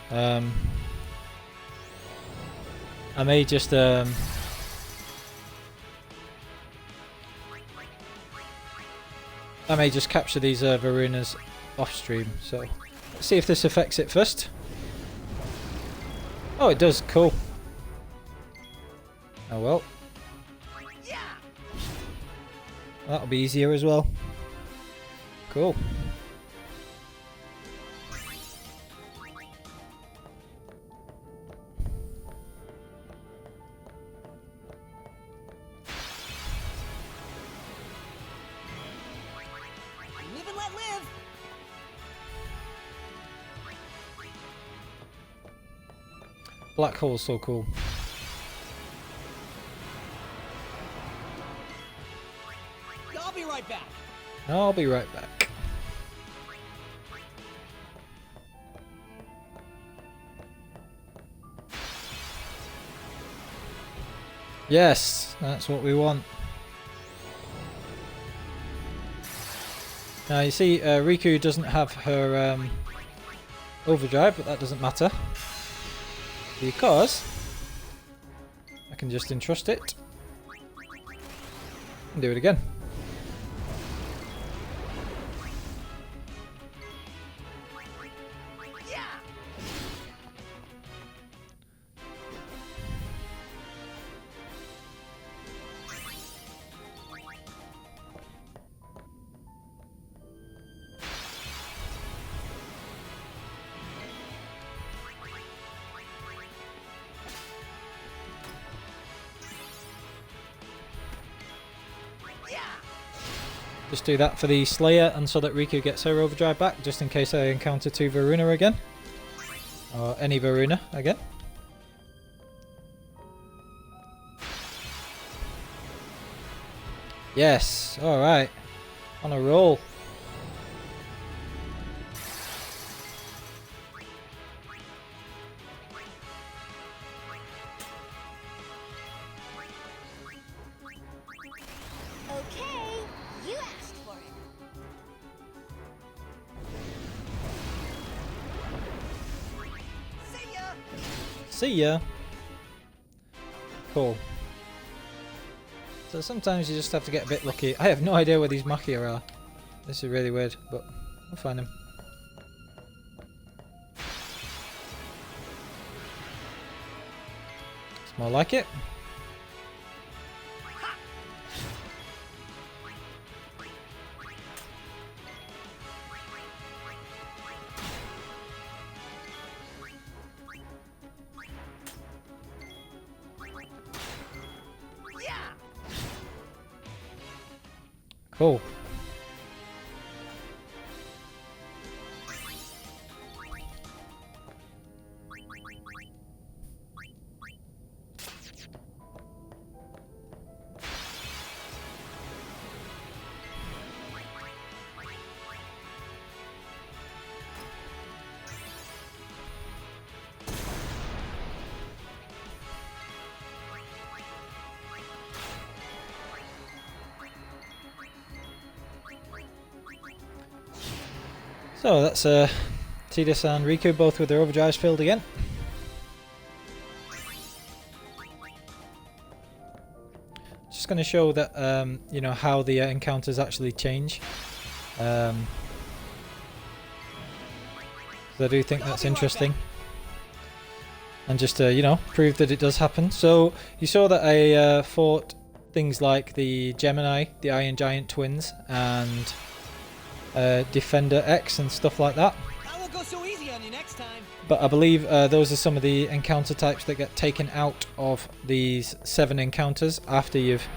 I may just capture these Varunas off stream. So let's see if this affects it first. Oh, it does. Cool. Oh well. That'll be easier as well. Cool. Live and let live. Black hole's so cool. I'll be right back. I'll be right back. Yes, that's what we want. Now you see Rikku doesn't have her overdrive, but that doesn't matter because I can just entrust it and do it again. Just do that for the Slayer and so that Rikku gets her overdrive back, just in case I encounter 2 Varuna again. Or any Varuna again. Yes, alright. On a roll. Okay, you asked for it. See ya. See ya. Cool. So sometimes you just have to get a bit lucky. I have no idea where these Machia are. This is really weird, but I'll find them. It's more like it. Cool. So that's Tidus and Rikku both with their overdrives filled again. Just going to show that you know how the encounters actually change. I do think that's interesting, and just to you know prove that it does happen. So you saw that I fought things like the Gemini, the Iron Giant twins, and Defender X and stuff like that. I won't go so easy on you next time. But I believe those are some of the encounter types that get taken out of these 7 encounters after you've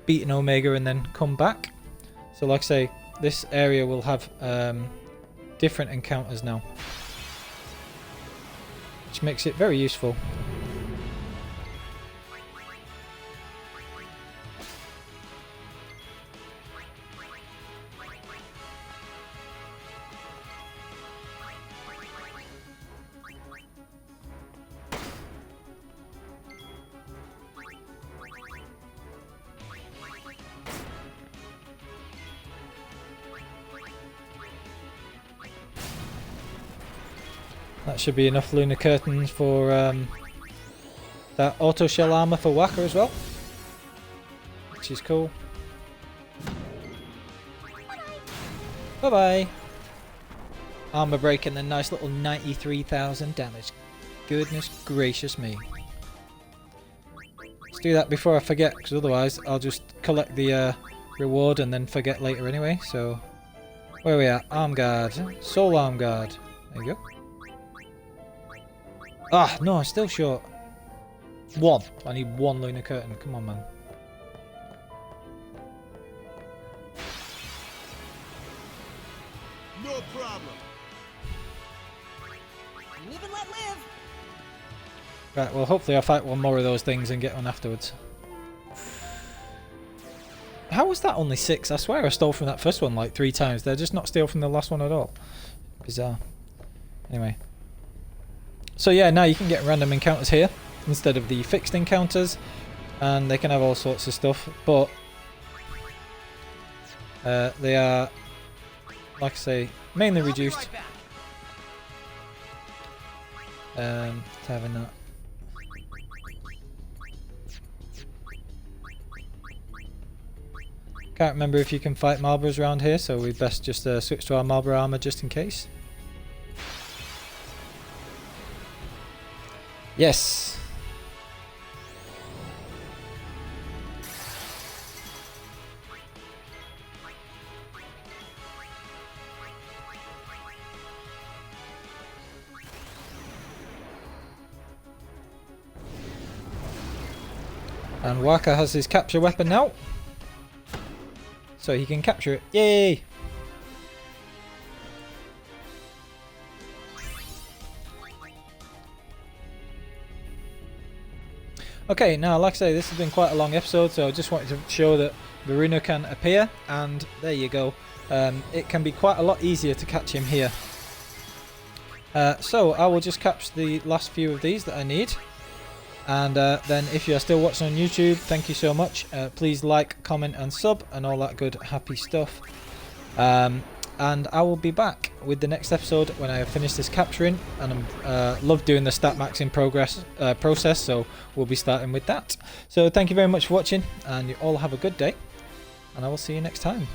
beaten Omega and then come back. So like I say, this area will have different encounters now, which makes it very useful. That should be enough lunar curtains for that auto shell armor for Waka as well, which is cool. Bye bye. Armor break and then nice little 93,000 damage. Goodness gracious me. Let's do that before I forget, because otherwise I'll just collect the reward and then forget later anyway. So where are we at? Arm guard, soul arm guard. There you go. Ah, no, I'm still short. One. I need one lunar curtain. Come on, man. No problem. Live and let live. Right, well, hopefully I'll fight one more of those things and get one afterwards. How was that only 6? I swear I stole from that first one like 3 times. Did I just not steal from the last one at all? Bizarre. Anyway. So yeah, now you can get random encounters here instead of the fixed encounters. And they can have all sorts of stuff. But they are, like I say, mainly reduced. To having that. Can't remember if you can fight Marlboros around here, so we best just switch to our Marlboro armor just in case. Yes. And Waka has his capture weapon now. So he can capture it. Yay! Okay, now like I say, this has been quite a long episode, so I just wanted to show that Varuna can appear, and there you go. It can be quite a lot easier to catch him here. So I will just capture the last few of these that I need. And then if you are still watching on YouTube, thank you so much. Please like, comment and sub and all that good happy stuff. And I will be back with the next episode when I have finished this capturing. And I love doing the stat maxing process, so we'll be starting with that. So thank you very much for watching, and you all have a good day. And I will see you next time.